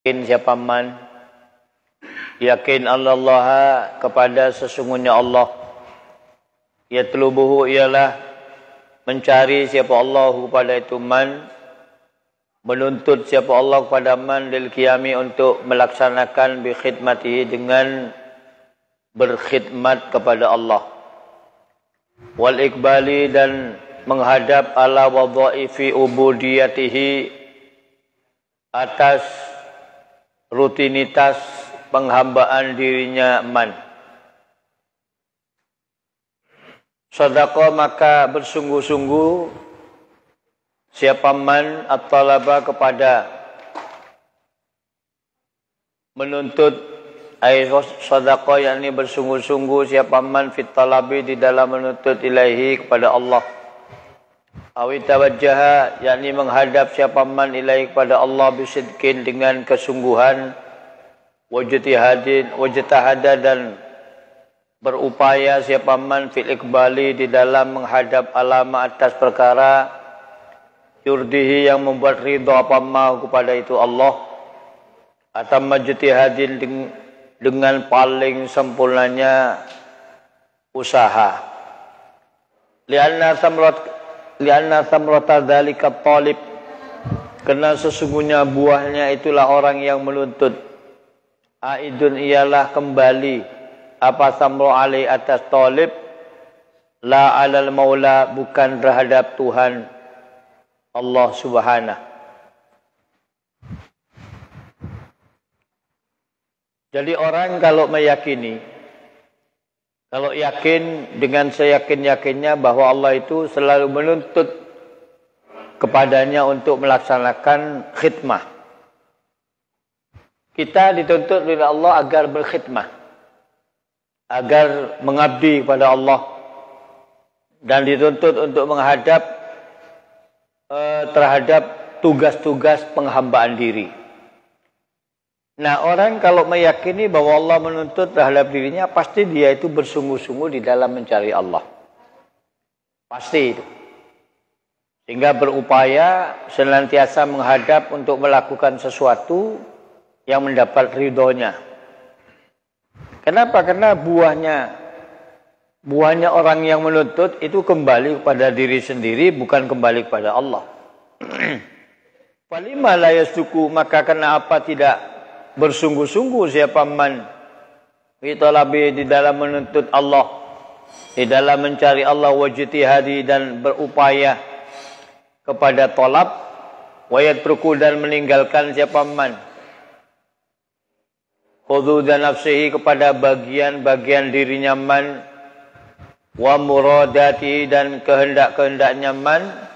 Yakin siapa man, yakin Allah kepada sesungguhnya Allah. Yatlubuhu ialah mencari siapa Allah kepada itu man, menuntut siapa Allah kepada man lil qiyami untuk melaksanakan bi khidmatihi dengan berkhidmat kepada Allah. Wal iqbali dan menghadap ala wadhaifi ubudiyatihi atas rutinitas penghambaan dirinya man. Sadaqah maka bersungguh-sungguh siapa man at-talaba kepada menuntut sadaqah yakni bersungguh-sungguh siapa man fit talabi di dalam menuntut ilahi kepada Allah. Awi tawajjaha yakni menghadap siapa man ilahi kepada Allah bisidqin dengan kesungguhan wajtihada dan berupaya siapa man fil iqbali di dalam menghadap alama atas perkara yurdihi yang membuat ridha apa mau kepada itu Allah atau majtihadin dengan paling sempurnanya usaha. Lianna samrata dzalika talib, karena sesungguhnya buahnya itulah orang yang menuntut. Aidun ialah kembali apa samro alai atas talib, la alal maula bukan terhadap Tuhan Allah Subhanahu. Jadi orang kalau meyakini, kalau yakin dengan seyakin-yakinnya bahwa Allah itu selalu menuntut kepadanya untuk melaksanakan khidmah. Kita dituntut oleh Allah agar berkhidmah, agar mengabdi kepada Allah, dan dituntut untuk menghadap terhadap tugas-tugas penghambaan diri. Nah, orang kalau meyakini bahwa Allah menuntut terhadap dirinya, pasti dia itu bersungguh-sungguh di dalam mencari Allah. Pasti itu. Sehingga berupaya senantiasa menghadap untuk melakukan sesuatu yang mendapat ridhonya. Kenapa? Karena buahnya orang yang menuntut itu kembali kepada diri sendiri, bukan kembali kepada Allah. Falima la yasduku, maka kenapa tidak bersungguh-sungguh siapa man fitalabi di dalam menuntut Allah, di dalam mencari Allah, wajtihadi dan berupaya kepada talab, wayat perku dan meninggalkan siapa man khududan nafsihi kepada bagian-bagian dirinya man, wa muradati dan kehendak-kehendaknya man.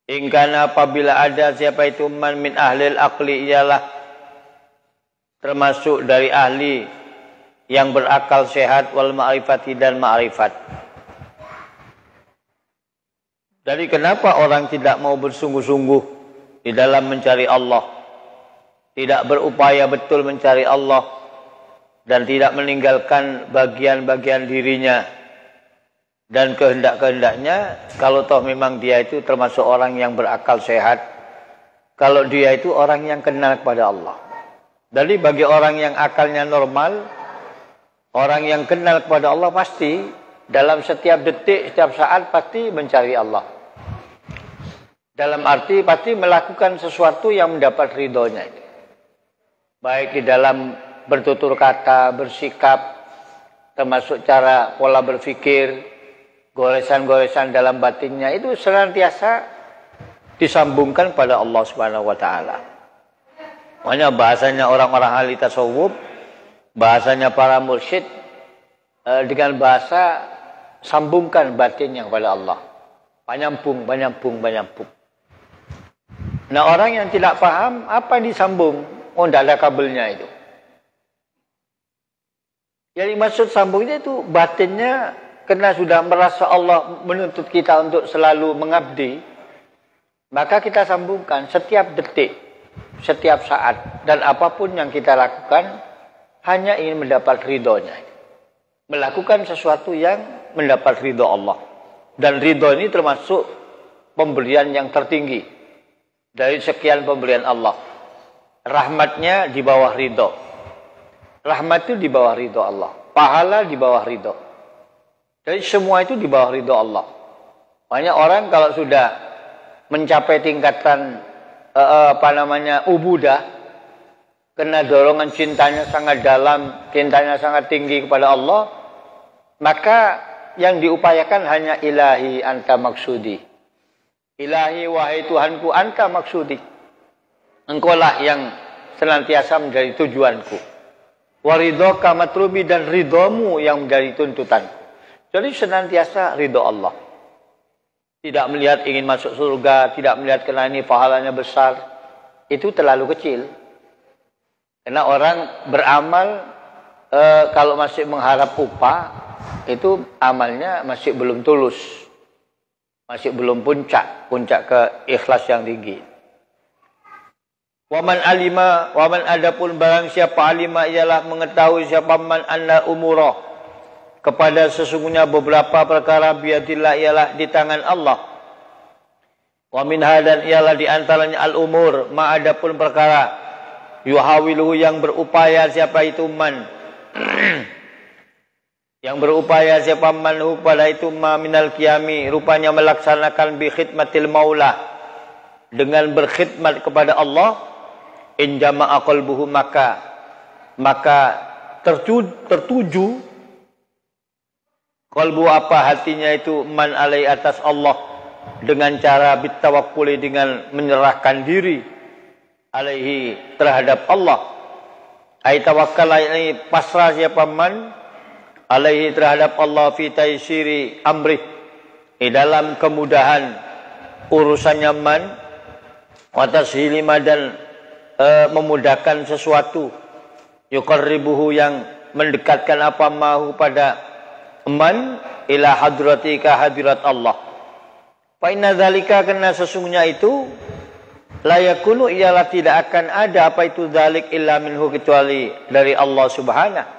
Ingkana apabila ada siapa itu man min ahlil aqli ialah termasuk dari ahli yang berakal sehat wal ma'rifati dan ma'rifat. Jadi kenapa orang tidak mau bersungguh-sungguh di dalam mencari Allah, tidak berupaya betul mencari Allah, dan tidak meninggalkan bagian-bagian dirinya dan kehendak-kehendaknya, kalau toh memang dia itu termasuk orang yang berakal sehat, kalau dia itu orang yang kenal kepada Allah. Jadi bagi orang yang akalnya normal, orang yang kenal kepada Allah pasti dalam setiap detik, setiap saat pasti mencari Allah. Dalam arti pasti melakukan sesuatu yang mendapat ridhonya. Baik di dalam bertutur kata, bersikap, termasuk cara pola berfikir, goresan-goresan dalam batinnya itu senantiasa disambungkan pada Allah Subhanahu wa taala. Makanya bahasanya orang-orang ahli tasawuf, bahasanya para mursyid dengan bahasa sambungkan batinnya kepada Allah. Panyampung. Nah, orang yang tidak paham apa yang disambung, tidak ada kabelnya itu. Jadi maksud sambungnya itu batinnya. Karena sudah merasa Allah menuntut kita untuk selalu mengabdi, maka kita sambungkan setiap detik, setiap saat, dan apapun yang kita lakukan hanya ingin mendapat ridhonya. Melakukan sesuatu yang mendapat ridho Allah. Dan ridho ini termasuk pemberian yang tertinggi dari sekian pemberian Allah. rahmatnya di bawah ridho. Rahmat itu di bawah ridho Allah. Pahala di bawah ridho. Jadi semua itu di bawah ridho Allah. Banyak orang kalau sudah mencapai tingkatan ubudah, kena dorongan cintanya sangat dalam, cintanya sangat tinggi kepada Allah, maka yang diupayakan hanya ilahi anta maksudi. Ilahi wahai Tuhanku anta maksudi. Engkaulah yang senantiasa menjadi tujuanku. Waridhoka matlubi, dan ridhomu yang menjadi tuntutanku. Jadi senantiasa ridho Allah. Tidak melihat ingin masuk surga, tidak melihat karena ini pahalanya besar. Itu terlalu kecil. Karena orang beramal kalau masih mengharap upah, itu amalnya masih belum tulus. Masih belum puncak ke ikhlas yang tinggi. Waman alima, waman adapun barang siapa alima ialah mengetahui siapa man anna umurah, kepada sesungguhnya beberapa perkara biadillah ialah di tangan Allah. Wa minha, dan ialah di antaranya al umur, ma adapun perkara yuhawiluhu yang berupaya siapa itu man yang berupaya siapa manhu pada itu ma minal qiyami, rupanya melaksanakan bi khidmatil maula, dengan berkhidmat kepada Allah. In jama'a qalbuhu, maka tertuju qalbu apa hatinya itu man alai atas Allah, dengan cara bitawakkuli, dengan menyerahkan diri alaihi terhadap Allah. Ai tawakkal, ini pasrah siapa man alaihi terhadap Allah fi taysiri amri, di dalam kemudahan urusannya man, wa tashili dan memudahkan sesuatu, yuqarribuhu yang mendekatkan apa mahu pada man ila hadratika, hadirat Allah. Fa inna dzalika, karena sesungguhnya itu la yakunu, ialah tidak akan ada apa itu dzalik illa minhu, kecuali dari Allah Subhanahu.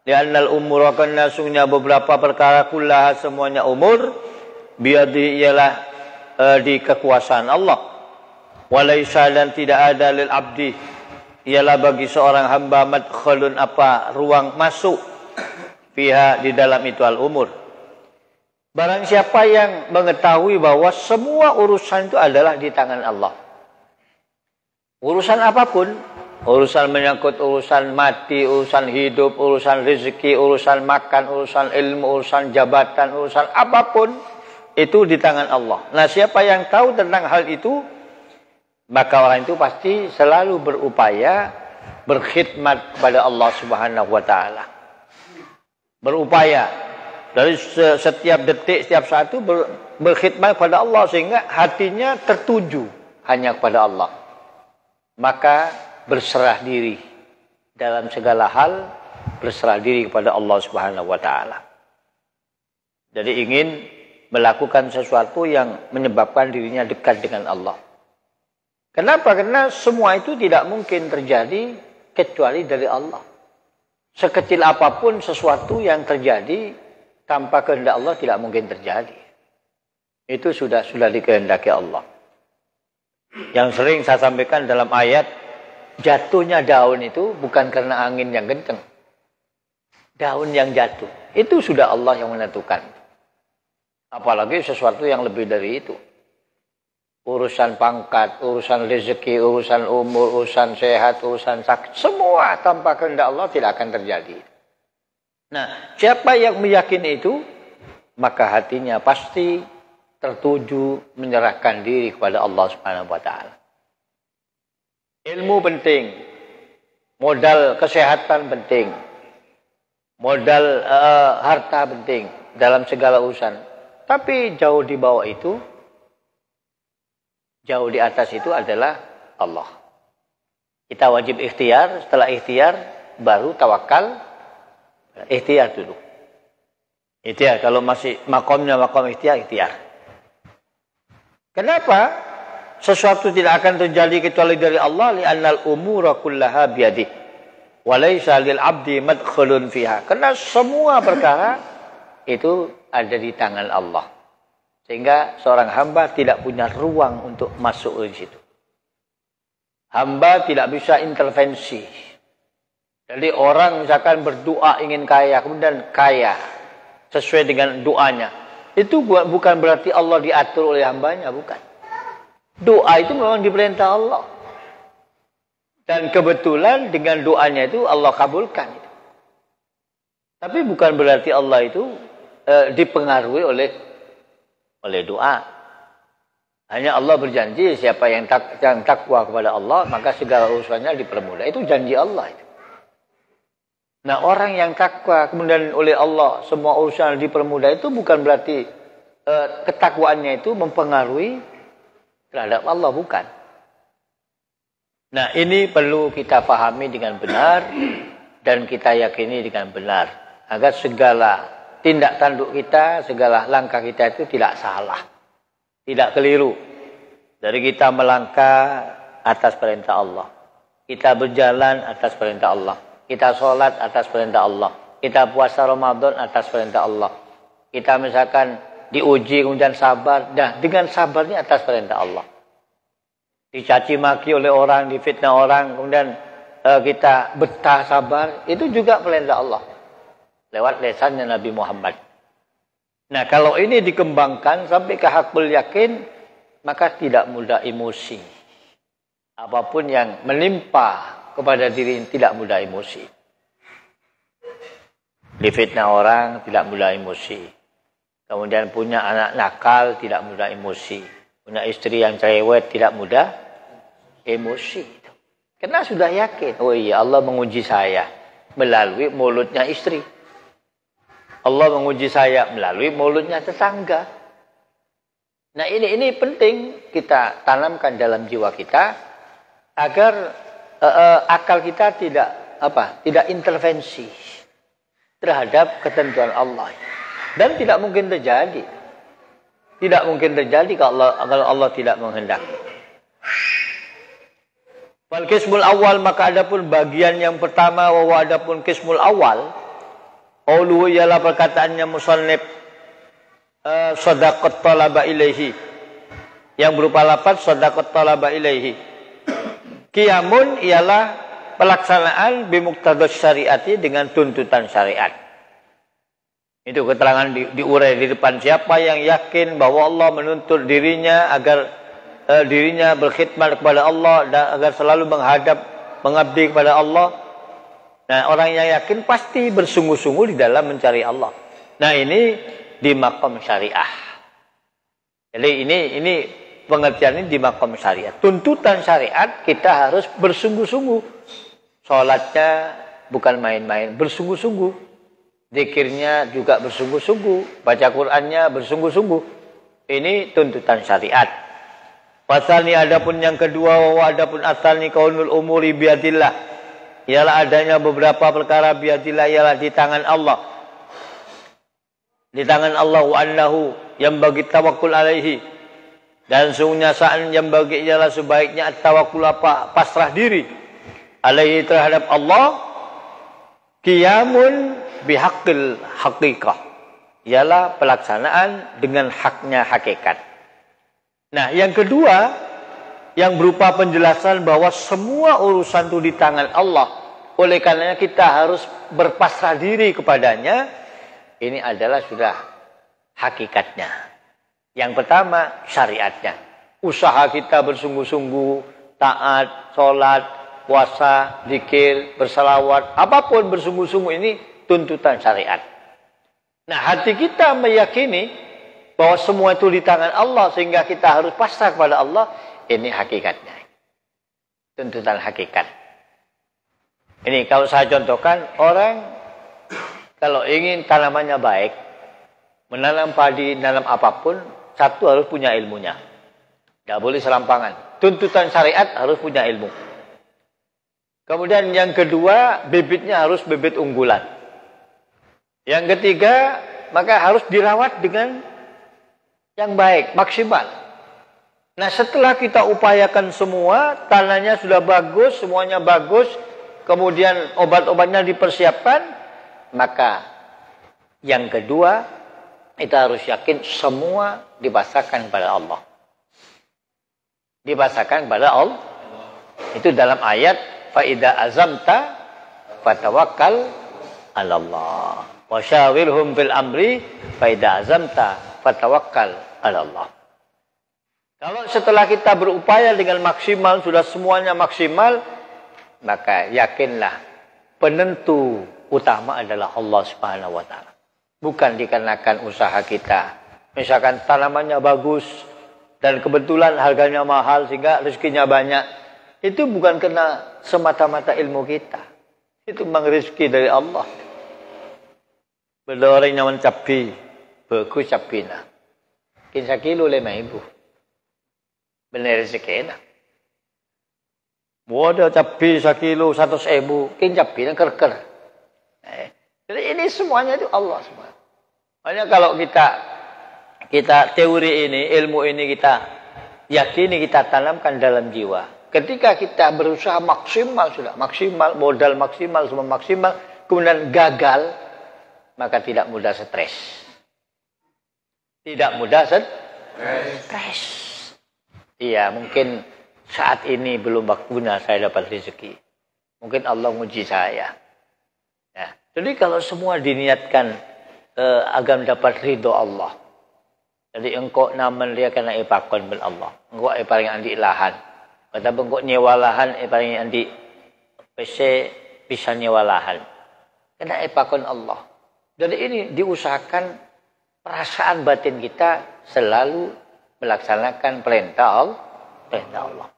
Li'annal umur, karena sesungguhnya beberapa perkara kullaha, semuanya umur, biadi ialah di kekuasaan Allah. Walaisa, dan tidak ada lil abdi, ialah bagi seorang hamba madkhalun apa ruang masuk, fiha di dalam itu al umur. Barang siapa yang mengetahui bahwa semua urusan itu adalah di tangan Allah. Urusan apapun, urusan menyangkut urusan mati, urusan hidup, urusan rezeki, urusan makan, urusan ilmu, urusan jabatan, urusan apapun, itu di tangan Allah. Nah, siapa yang tahu tentang hal itu, maka orang itu pasti selalu berupaya berkhidmat kepada Allah Subhanahu wa taala. Berupaya dari setiap detik, setiap saat itu berkhidmat kepada Allah, sehingga hatinya tertuju hanya kepada Allah. Maka berserah diri dalam segala hal, berserah diri kepada Allah Subhanahu wa taala. Jadi ingin melakukan sesuatu yang menyebabkan dirinya dekat dengan Allah. Kenapa? Karena semua itu tidak mungkin terjadi kecuali dari Allah. Sekecil apapun sesuatu yang terjadi tanpa kehendak Allah tidak mungkin terjadi. Itu sudah dikehendaki Allah. Yang sering saya sampaikan dalam ayat, jatuhnya daun itu bukan karena angin yang kencang. Daun yang jatuh, itu sudah Allah yang menentukan. Apalagi sesuatu yang lebih dari itu. Urusan pangkat, urusan rezeki, urusan umur, urusan sehat, urusan sakit, semua tanpa kehendak Allah tidak akan terjadi. Nah, siapa yang meyakini itu, maka hatinya pasti tertuju menyerahkan diri kepada Allah Subhanahu wa taala. Ilmu penting, modal kesehatan penting, modal harta penting dalam segala urusan. Tapi jauh di bawah itu, jauh di atas itu adalah Allah. Kita wajib ikhtiar, setelah ikhtiar baru tawakal. Ikhtiar dulu. Ikhtiar, kalau masih makomnya makom ikhtiar. Kenapa? Sesuatu tidak akan terjadi kecuali dari Allah, li'annal umura kullaha biyadih. Wa laisa lil 'abdi madkhulun fiha. Karena semua perkara itu ada di tangan Allah. Sehingga seorang hamba tidak punya ruang untuk masuk di situ. Hamba tidak bisa intervensi. Jadi orang misalkan berdoa ingin kaya, kemudian kaya sesuai dengan doanya. Itu bukan berarti Allah diatur oleh hambanya, bukan. Doa itu memang diperintah Allah. Dan kebetulan dengan doanya itu Allah kabulkan. Tapi bukan berarti Allah itu dipengaruhi oleh doa. Hanya Allah berjanji siapa yang takwa kepada Allah, maka segala urusannya dipermudah. Itu janji Allah itu. Nah, orang yang takwa kemudian oleh Allah semua urusan dipermudah itu bukan berarti ketakwaannya itu mempengaruhi terhadap Allah, bukan. Nah, ini perlu kita pahami dengan benar dan kita yakini dengan benar agar segala tindak tanduk kita, segala langkah kita itu tidak salah, tidak keliru. Dari kita melangkah atas perintah Allah, kita berjalan atas perintah Allah, kita sholat atas perintah Allah, kita puasa Ramadan atas perintah Allah, kita misalkan diuji kemudian sabar, nah dengan sabarnya atas perintah Allah. Dicaci maki oleh orang, difitnah orang, kemudian kita betah sabar, itu juga perintah Allah lewat lisannya Nabi Muhammad. Nah, kalau ini dikembangkan sampai ke hakul yakin, maka tidak mudah emosi. Apapun yang menimpa kepada diri tidak mudah emosi. Difitnah orang tidak mudah emosi. Kemudian punya anak nakal tidak mudah emosi. Punya istri yang cerewet tidak mudah emosi. Karena sudah yakin, oh iya Allah menguji saya melalui mulutnya istri. Allah menguji saya melalui mulutnya tetangga. Nah, ini penting kita tanamkan dalam jiwa kita agar akal kita tidak intervensi terhadap ketentuan Allah. Dan tidak mungkin terjadi. Tidak mungkin terjadi kalau Allah tidak menghendaki. Wal qismul awal, maka adapun bagian yang pertama, wa adapun qismul awal, qauluhu ialah perkataannya musannif shadaqat talaba ilaihi, yang berupa lafaz shadaqat talaba ilaihi. Qiyamun ialah pelaksanaan bimuqtadas syariati, dengan tuntutan syariat. Itu keterangan diurai di depan. Siapa yang yakin bahwa Allah menuntut dirinya agar dirinya berkhidmat kepada Allah dan agar selalu mengabdi kepada Allah. Nah, orang yang yakin pasti bersungguh-sungguh di dalam mencari Allah. Nah, ini di maqam syariah. Jadi ini pengertian ini di maqam syariat. Tuntutan syariat kita harus bersungguh-sungguh. Salatnya bukan main-main, bersungguh-sungguh. Zikirnya juga bersungguh-sungguh, baca Qur'annya bersungguh-sungguh. Ini tuntutan syariat. Pasalnya adapun yang kedua, wa adapun asalnya kaunul umuri biadillah, ialah adanya beberapa perkara biadillah, ialah di tangan Allah. Di tangan Allah, wa annahu yang bagi tawakkul alaihi, dan sungguhnya saat yang bagi ialah sebaiknya tawakkul pasrah diri alaihi terhadap Allah. Qiyamun bihaqqil haqiqah, ialah pelaksanaan dengan haknya hakikat. Nah, yang kedua yang berupa penjelasan bahwa semua urusan itu di tangan Allah, oleh karenanya kita harus berpasrah diri kepadanya. Ini adalah sudah hakikatnya. Yang pertama syariatnya. Usaha kita bersungguh-sungguh, taat, sholat, puasa, zikir, bersalawat, apapun bersungguh-sungguh, ini tuntutan syariat. Nah, hati kita meyakini bahwa semua itu di tangan Allah sehingga kita harus pasrah kepada Allah. Ini hakikatnya. Tuntutan hakikat. Ini kalau saya contohkan, orang kalau ingin tanamannya baik, menanam padi, menanam apapun, satu harus punya ilmunya. Tidak boleh serampangan. Tuntutan syariat harus punya ilmu. Kemudian yang kedua, bibitnya harus bibit unggulan. Yang ketiga, maka harus dirawat dengan yang baik, maksimal. Nah, setelah kita upayakan semua, tanahnya sudah bagus, semuanya bagus, kemudian obat-obatnya dipersiapkan, maka yang kedua, kita harus yakin semua dipasrahkan kepada Allah. Dipasrahkan kepada Allah. Itu dalam ayat fa idza azamta fatawakkal 'ala Allah. Wa syawirhum fil amri fa idza azamta fatawakkal 'ala Allah. Kalau setelah kita berupaya dengan maksimal, sudah semuanya maksimal, maka yakinlah penentu utama adalah Allah Subhanahu wa taala. Bukan dikarenakan usaha kita. Misalkan tanamannya bagus dan kebetulan harganya mahal sehingga rezekinya banyak. Itu bukan karena semata-mata ilmu kita. Itu memang rezeki dari Allah. Beda orang yang mencapi, bagus capina. Kin sakilo 5.000. Benar rezeki. Wadah capi sakilo 100.000. Kin capina ker-ker. Jadi ini semuanya itu Allah semua. Makanya kalau kita teori ini, ilmu ini kita yakini, kita tanamkan dalam jiwa. Ketika kita berusaha maksimal, sudah maksimal, modal maksimal, semua maksimal, kemudian gagal, maka tidak mudah stres. Tidak mudah stres. Iya, mungkin saat ini belum waktunya saya dapat rezeki. Mungkin Allah menguji saya. Ya. Jadi kalau semua diniatkan agar dapat ridho Allah. Jadi engkau naman dia kena ipakon bil Allah. Engkau paling andi lahan. Kata engkau nyewa lahan paling andi PC bisa nyewa lahan. Kena ipakon Allah. Jadi ini diusahakan perasaan batin kita selalu melaksanakan perintah Allah.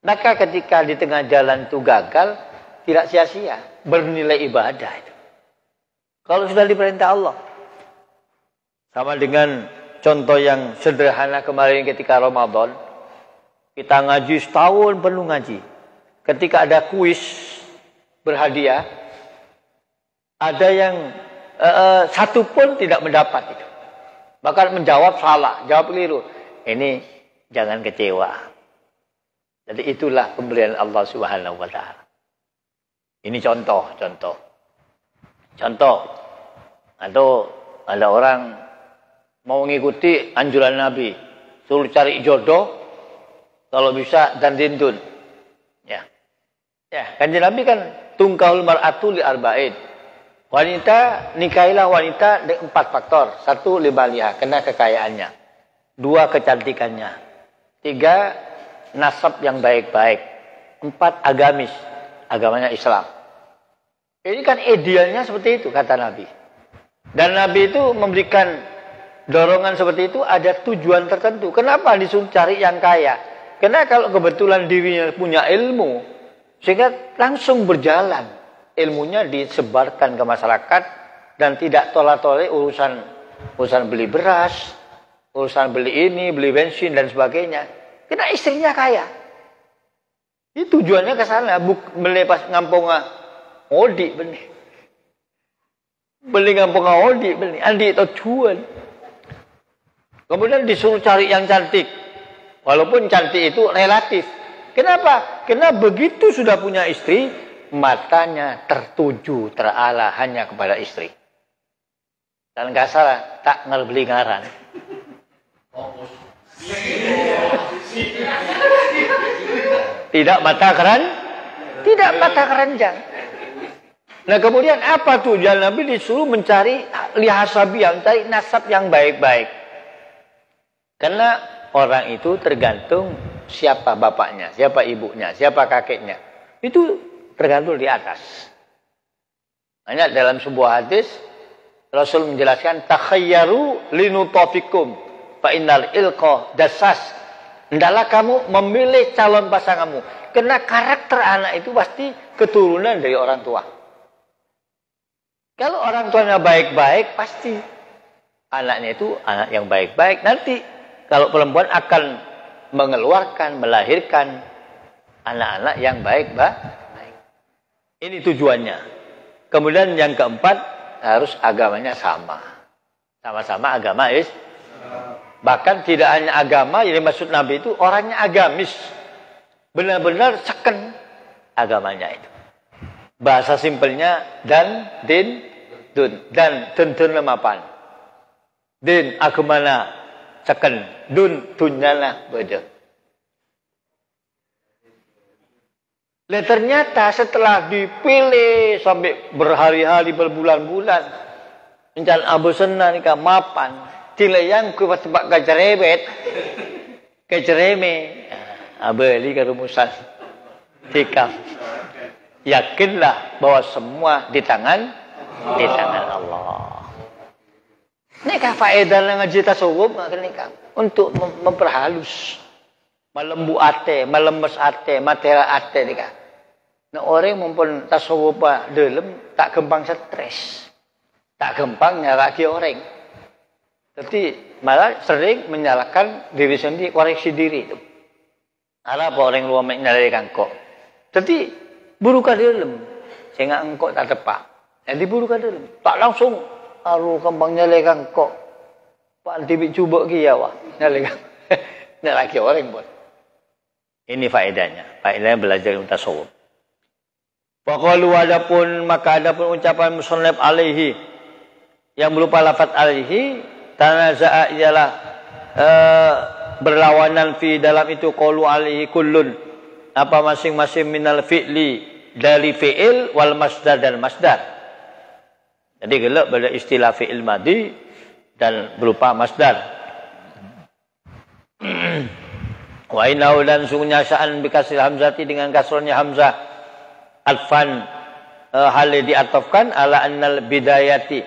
Maka ketika di tengah jalan itu gagal, tidak sia-sia, bernilai ibadah itu. Kalau sudah diperintah Allah. Sama dengan contoh yang sederhana kemarin ketika Ramadan. Kita ngaji setahun penuh ngaji. Ketika ada kuis berhadiah. Ada yang satu pun tidak mendapat itu. Bahkan menjawab salah, jawab keliru. Ini jangan kecewa. Jadi itulah pemberian Allah Subhanahu wa taala. Ini contoh. Atau ada orang mau mengikuti anjuran Nabi, suruh cari jodoh, kalau bisa dan dindun. Ya, kanjeng Nabi kan tungkahul mar'atu li arba'in. Wanita, nikahilah wanita dengan 4 faktor. 1, libaliha, kena kekayaannya. 2, kecantikannya. 3, nasab yang baik-baik. 4, agamis, agamanya Islam. Ini kan idealnya seperti itu, kata Nabi. Dan Nabi itu memberikan dorongan seperti itu ada tujuan tertentu. Kenapa disuruh cari yang kaya? Karena kalau kebetulan dirinya punya ilmu, sehingga langsung berjalan. Ilmunya disebarkan ke masyarakat dan tidak tolak-tolak urusan beli beras, urusan beli ini, beli bensin dan sebagainya. Karena istrinya kaya. Ini tujuannya ke sana, beli pas ngampung odi beli. Beli ngampung odi beli, andi tujuan. Kemudian disuruh cari yang cantik. Walaupun cantik itu relatif. Kenapa? Karena begitu sudah punya istri, matanya tertuju, terarah hanya kepada istri. Dan gak salah, tak ngerbeli ngaran. Tidak mata keranjang. Nah kemudian apa tujuan Nabi disuruh mencari lihasabiah, mencari nasab yang baik-baik. Karena orang itu tergantung siapa bapaknya, siapa ibunya, siapa kakeknya. Itu tergantung di atas. Hanya dalam sebuah hadis Rasul menjelaskan takhayyaru linutafikum fa innal ilqa dasas. Hendaklah kamu memilih calon pasanganmu. Karena karakter anak itu pasti keturunan dari orang tua. Kalau orang tuanya baik-baik, pasti anaknya itu anak yang baik-baik. Nanti kalau perempuan akan mengeluarkan, melahirkan anak-anak yang baik-baik. Ini tujuannya. Kemudian yang keempat, harus agamanya sama. Sama-sama agama bahkan tidak hanya agama, yang dimaksud Nabi itu orangnya agamis. Benar-benar seken agamanya itu. Bahasa simpelnya dan din dun dan tentun mapan. Din agamana seken dun tunyana beda. Ternyata setelah dipilih sampai berhari-hari, berbulan-bulan, encan abu senang nikah mapan, tilayang ku pas sebab kecereme, abeli ke rumusan, tikam. Yakinlah bahwa semua di tangan Allah. Nikah faedah ngaji tasawuf nikah untuk memperhalus, melembu ate, melemes ate, materi ate nikah. Nah orang mumpun tasawuf dalam tak gampang stres, tak gampang nyalaki orang. Jadi malah sering menyalahkan diri sendiri, koreksi diri itu. Apa orang luar menyalahkan kok. Jadi burukan dalam, sehingga engkau tak tepat. Jadi burukan dalam, tak langsung. Aru gampang nyalahkan kok. Pak Antibik cuba kia wah nyalahkan. Nyalahkan orang pun. Ini faedahnya. Faedahnya belajar tasawuf. Faqalu adapun maka adapun ucapan musannaf alaihi yang berupa lafaz alaihi tanaza'a ialah berlawanan fi dalam itu qalu alaihi kullun apa masing-masing minal fi'li dari fi'il wal masdar dan masdar. Jadi gelap pada istilah fi'il madi dan berupa masdar. Wa innahu dan sungguhnya sya'an bikasril hamzati dengan kasronya hamzah atfan hal diatofkan ala annal bidayati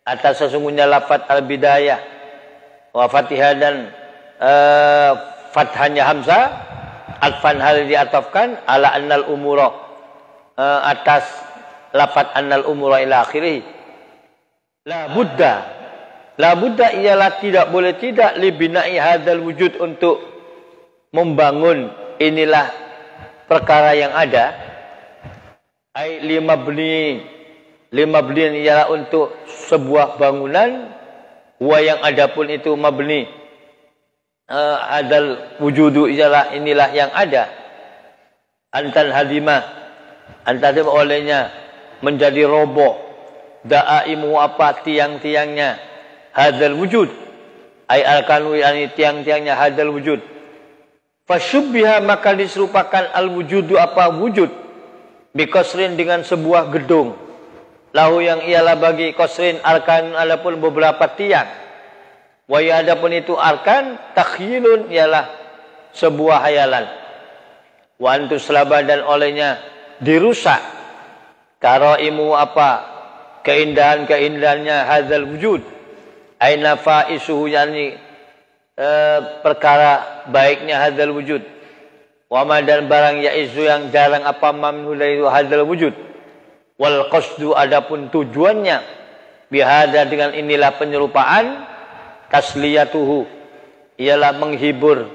atas sesungguhnya lafaz al bidayah wa fatihah dan fathahnya hamzah atfan hal diatofkan ala annal umura atas lafaz annal umura ila akhirih la budda ialah tidak boleh tidak libina'i hadzal wujud untuk membangun inilah perkara yang ada. Ai lima beli ialah untuk sebuah bangunan wa yang ada pun itu mabni adal wujudu ialah inilah yang ada antal hadimah olehnya menjadi roboh da'aimu apa tiang-tiangnya hadzal wujud ai alkanu yani tiang-tiangnya hadzal wujud fasyubbiha maka diserupakan al wujudu apa wujud bikosrin dengan sebuah gedung lahu yang ialah bagi kosrin arkan adapun beberapa tiang wa adapun itu arkan takhyilun ialah sebuah hayalan wa antuslaba dan olehnya dirusak karaimu apa keindahan-keindahannya hadzal wujud aina faisuhu yani perkara baiknya hadzal wujud wa dan barang yaizu yang jarang apa mamnu dari hadzal wujud wal qasdu adapun tujuannya bihada dengan inilah penyerupaan tasliyatuhu ialah menghibur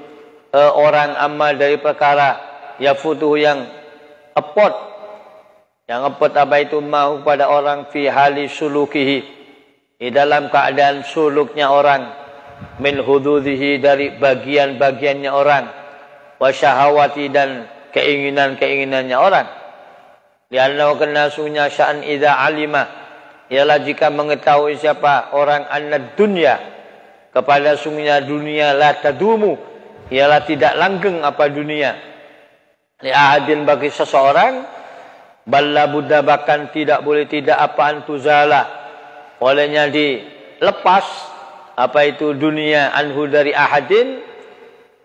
orang amma dari perkara yafutuhu yang epot apa itu mau pada orang fi hali sulukihi di dalam keadaan suluknya orang min hududihi dari bagian-bagiannya orang wa syahawati dan keinginan-keinginannya orang. Lianna kena sunya sya'an idza alima ialah jika mengetahui siapa orang annad dunya kepada sungguhnya dunia la tadumu ialah tidak langgeng apa dunia. Li ahadin bagi seseorang balla budda bahkan tidak boleh tidak apa antuzala olehnya dilepas apa itu dunia anhu dari ahadin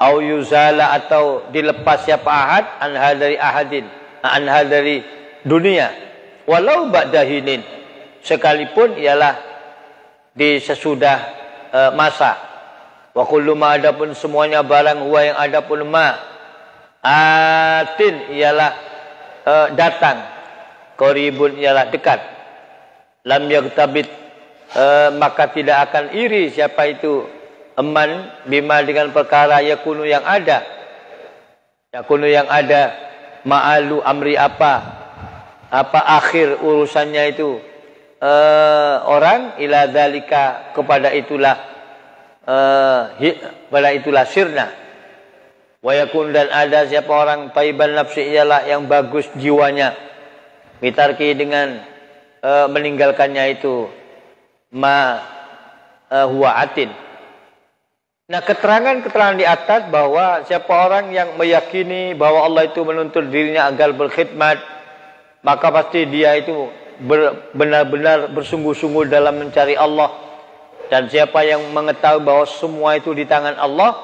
au yuzala atau dilepas siapa ahad anha dari ahadin anha dari dunia walau ba'dahinin sekalipun ialah di sesudah masa wa kullu ma adapun semuanya barang huwa yang adapun ma atin ialah datang qaribun ialah dekat lam yaktabit maka tidak akan iri siapa itu eman bima dengan perkara yakunu yang ada ma'alu amri apa akhir urusannya itu orang ila dzalika kepada itulah sirna wa yakun dan ada siapa orang taiban nafsi ialah yang bagus jiwanya bitarki dengan meninggalkannya itu ma huwa atin. Nah, keterangan-keterangan di atas bahwa siapa orang yang meyakini bahwa Allah itu menuntut dirinya agar berkhidmat, maka pasti dia itu benar-benar bersungguh-sungguh dalam mencari Allah. Dan siapa yang mengetahui bahwa semua itu di tangan Allah,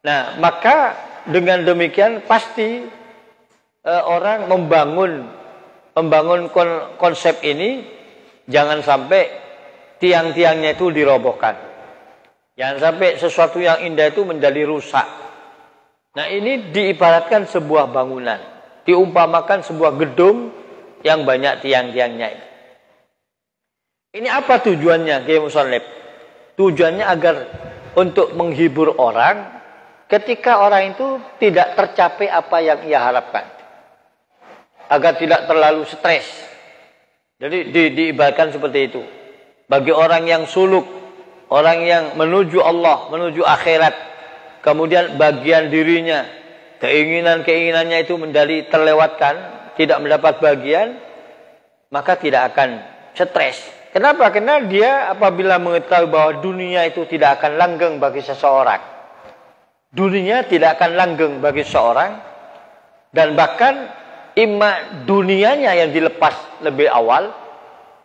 nah maka dengan demikian pasti orang membangun konsep ini, jangan sampai tiang-tiangnya itu dirobohkan. Jangan sampai sesuatu yang indah itu menjadi rusak. Nah, ini diibaratkan sebuah bangunan, diumpamakan sebuah gedung yang banyak tiang-tiangnya itu. Ini apa tujuannya, Kiai Musannif? Tujuannya agar untuk menghibur orang ketika orang itu tidak tercapai apa yang ia harapkan. Agar tidak terlalu stres. Jadi diibaratkan seperti itu. Bagi orang yang suluk, orang yang menuju Allah, menuju akhirat, kemudian bagian dirinya, keinginan-keinginannya itu menjadi terlewatkan, tidak mendapat bagian, maka tidak akan stres. Kenapa? Karena dia apabila mengetahui bahwa dunia itu tidak akan langgeng bagi seseorang. Dunia tidak akan langgeng bagi seseorang. Dan bahkan imma dunianya yang dilepas lebih awal,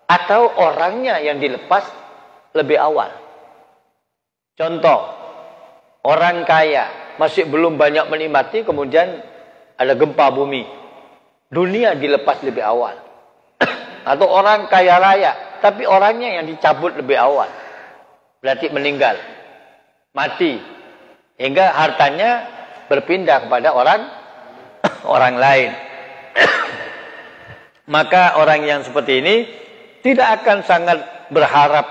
atau orangnya yang dilepas lebih awal. Contoh, orang kaya masih belum banyak menikmati, kemudian ada gempa bumi. Dunia dilepas lebih awal. Atau orang kaya raya, tapi orangnya yang dicabut lebih awal. Berarti meninggal, mati. Hingga hartanya berpindah kepada orang lain. Maka orang yang seperti ini tidak akan sangat berharap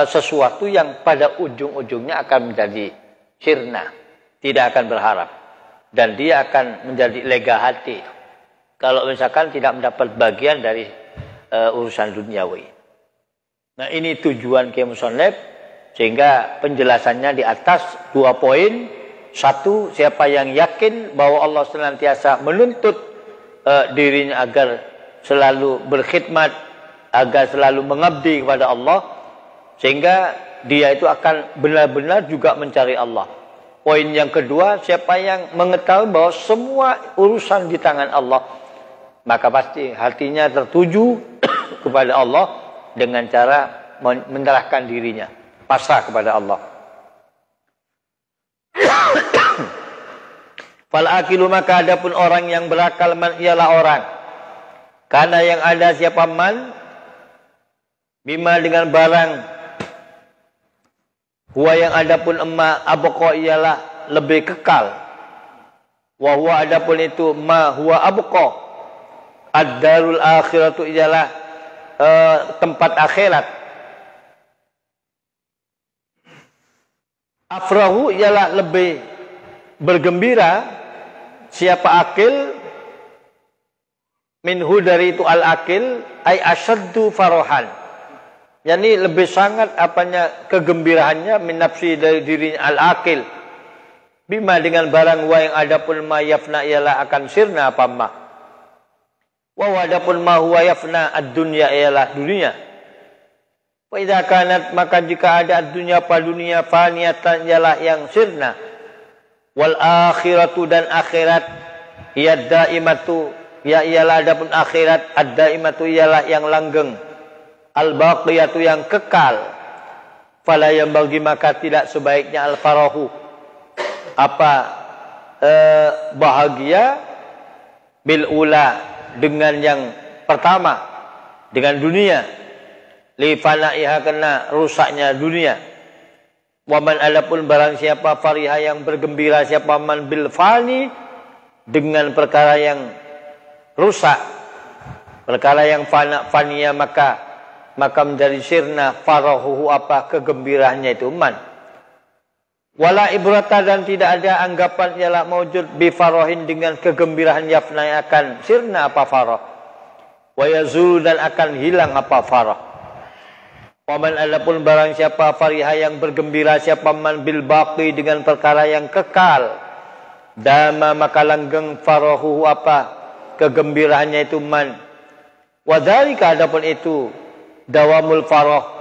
sesuatu yang pada ujung-ujungnya akan menjadi sirna. Tidak akan berharap. Dan dia akan menjadi lega hati kalau misalkan tidak mendapat bagian dari urusan duniawi. Nah, ini tujuan Kiai Musannif, sehingga penjelasannya di atas 2 poin. 1, siapa yang yakin bahwa Allah senantiasa menuntut dirinya agar selalu berkhidmat, agar selalu mengabdi kepada Allah, sehingga dia itu akan benar-benar juga mencari Allah. Poin yang kedua, siapa yang mengetahui bahwa semua urusan di tangan Allah, maka pasti hatinya tertuju kepada Allah dengan cara menyerahkan dirinya, pasrah kepada Allah. Fal akilu, maka adapun orang yang berakal, man ialah orang. Karena yang ada siapa man, bima dengan barang, huwa yang adapun emma, abqa ialah lebih kekal. Wa huwa adapun itu ma huwa abqa, ad-darul akhiratu ialah tempat akhirat. Afrahu ialah lebih bergembira. Siapa akil, minhu dari itu al-akil, ay asyaddu farahan. Yani lebih sangat apanya kegembiraannya, min nafsi dari dirinya al-akil. Bima dengan barang wa yang adapun ma yafna ialah akan sirna apa ma. Wa adapun ma huwa yafna ad-dunya ialah dunia. Wa idza kanat, maka jika ada ad-dunya apa dunia, faniyatan ialah yang sirna. Wal akhiratu dan akhirat, ya daimatu, ya ialah adapun akhirat, ad-daimatu ialah yang langgeng, al-baqiyatu yang kekal. Fala yang bagi, maka tidak sebaiknya al-farahu bahagia bil ula dengan yang pertama, dengan dunia, li fanaiha, kena rusaknya dunia. Waman adapun barang siapa fariha yang bergembira, siapa man bil fani dengan perkara yang rusak, perkara yang fania, maka menjadi sirna farahuhu kegembiraannya itu man. Wala ibrata, dan tidak ada anggapan ialah maujud bi farahin dengan kegembiraan yafna yang akan sirna farah. Wa yazul, dan akan hilang farah. Waman adapun barang siapa fariha yang bergembira, siapa man bil baqi dengan perkara yang kekal, dama maka langgeng farahu kegembiraannya itu man. Wadzalika, adapun itu dawamul farah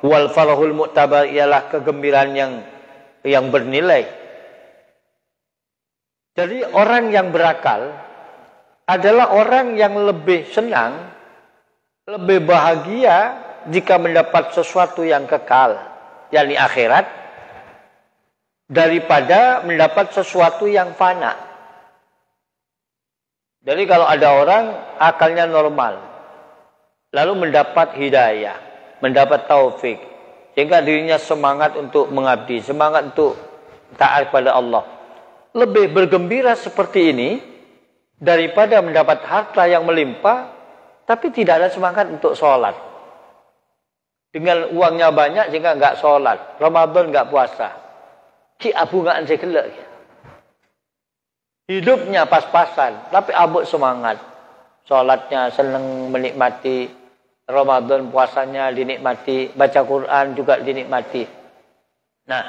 wal farahul mu'tabar ialah kegembiraan yang yang bernilai. Jadi orang yang berakal adalah orang yang lebih senang, lebih bahagia jika mendapat sesuatu yang kekal, yakni akhirat, daripada mendapat sesuatu yang fana. Jadi kalau ada orang akalnya normal, lalu mendapat hidayah, mendapat taufik, sehingga dirinya semangat untuk mengabdi, semangat untuk taat kepada Allah, lebih bergembira seperti ini daripada mendapat harta yang melimpah, tapi tidak ada semangat untuk sholat. Dengan uangnya banyak sehingga enggak sholat, Ramadan enggak puasa. Ki abungaan sekelak. Hidupnya pas-pasan, tapi abuk semangat. Sholatnya senang menikmati, Ramadan puasanya dinikmati, baca Quran juga dinikmati. Nah,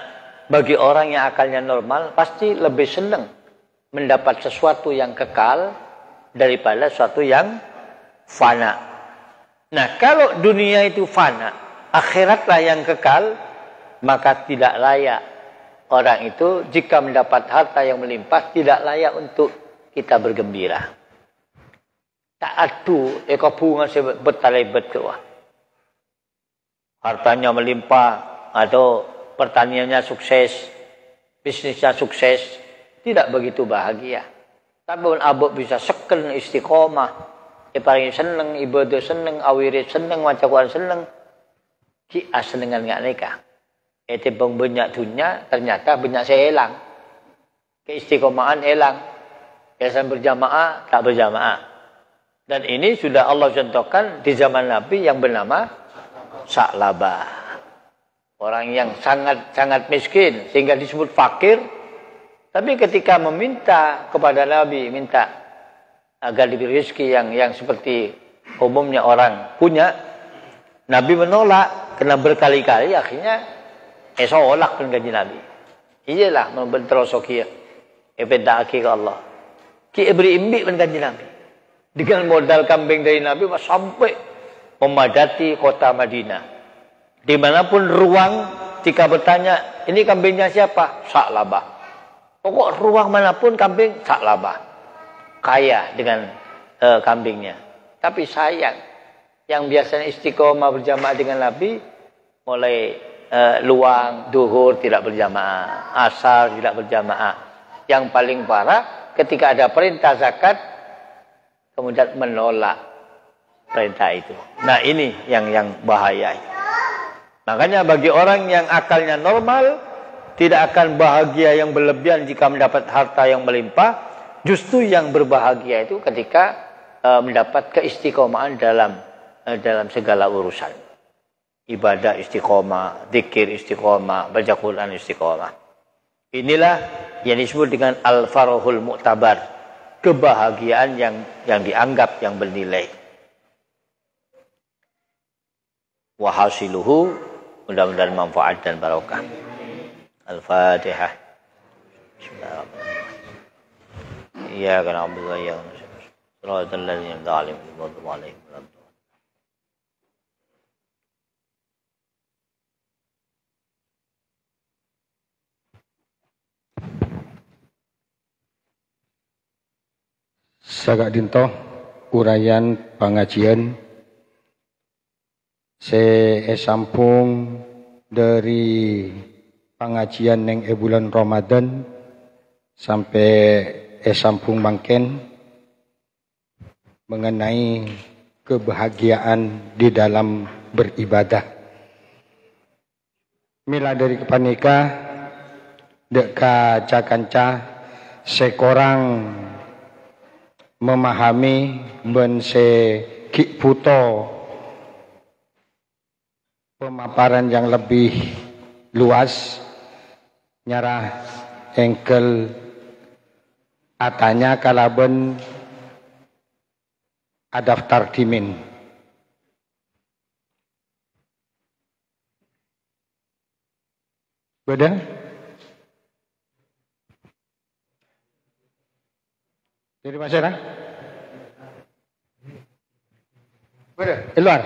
bagi orang yang akalnya normal, pasti lebih senang mendapat sesuatu yang kekal daripada sesuatu yang fana. Nah, kalau dunia itu fana, akhiratlah yang kekal, maka tidak layak orang itu jika mendapat harta yang melimpah, tidak layak untuk kita bergembira. Tak adu ekobungan bertalebet ke wah. Hartanya melimpah atau pertaniannya sukses, bisnisnya sukses, tidak begitu bahagia. Tapi abuk bisa seken istiqomah, paling seneng ibadah seneng, awirid seneng, maca Quran seneng, ki senengan ngak nikah. Bang banyak dunia, ternyata banyak saya hilang. Keistiqomahan hilang. Biasanya berjamaah, tak berjamaah. Dan ini sudah Allah contohkan di zaman Nabi yang bernama Sa'labah. Orang yang sangat miskin, sehingga disebut fakir. Tapi ketika meminta kepada Nabi, minta agar diberi rezeki yang seperti umumnya orang punya, Nabi menolak, kena berkali-kali, akhirnya solak pun gaji Nabi. Iyalah membenterosokia. Epedaki ke Allah. Ki beri imbi pun gaji Nabi. Dengan modal kambing dari Nabi sampai memadati kota Madinah. Dimanapun ruang, jika bertanya, ini kambingnya siapa? Sa'labah. Pokok ruang manapun kambing, Sa'labah. Kaya dengan kambingnya. Tapi sayang, yang biasanya istiqomah berjamaah dengan Nabi, mulai luang, duhur tidak berjamaah, asar tidak berjamaah. Yang paling parah ketika ada perintah zakat kemudian menolak perintah itu. Nah, ini yang bahaya. Makanya bagi orang yang akalnya normal tidak akan bahagia yang berlebihan jika mendapat harta yang melimpah. Justru yang berbahagia itu ketika mendapat keistiqomahan dalam segala urusan. Ibadah istiqomah, zikir istiqomah, baca Quran istiqomah. Inilah yang disebut dengan al-farahul mu'tabar, kebahagiaan yang dianggap yang bernilai. Wa hasiluhu, mudah-mudahan manfaat dan barokah. Al-Fatihah. Bismillahirrahmanirrahim. Iyyaka na'budu wa iyyaka nasta'in. Shiratal ladzina an'amta 'alaihim ghairil maghdubi 'alaihim waladdallin. Sagak dintoh urayan pengajian sampung dari pengajian neng bulan Ramadan sampai sampung mangken mengenai kebahagiaan di dalam beribadah. Mila dari kepanika deka cakanca sekorang memahami bense ki puto pemaparan yang lebih luas nyarah engkel atanya kalaben adaftar dimin. Beda? Dari masyarakat? Beda? Luar?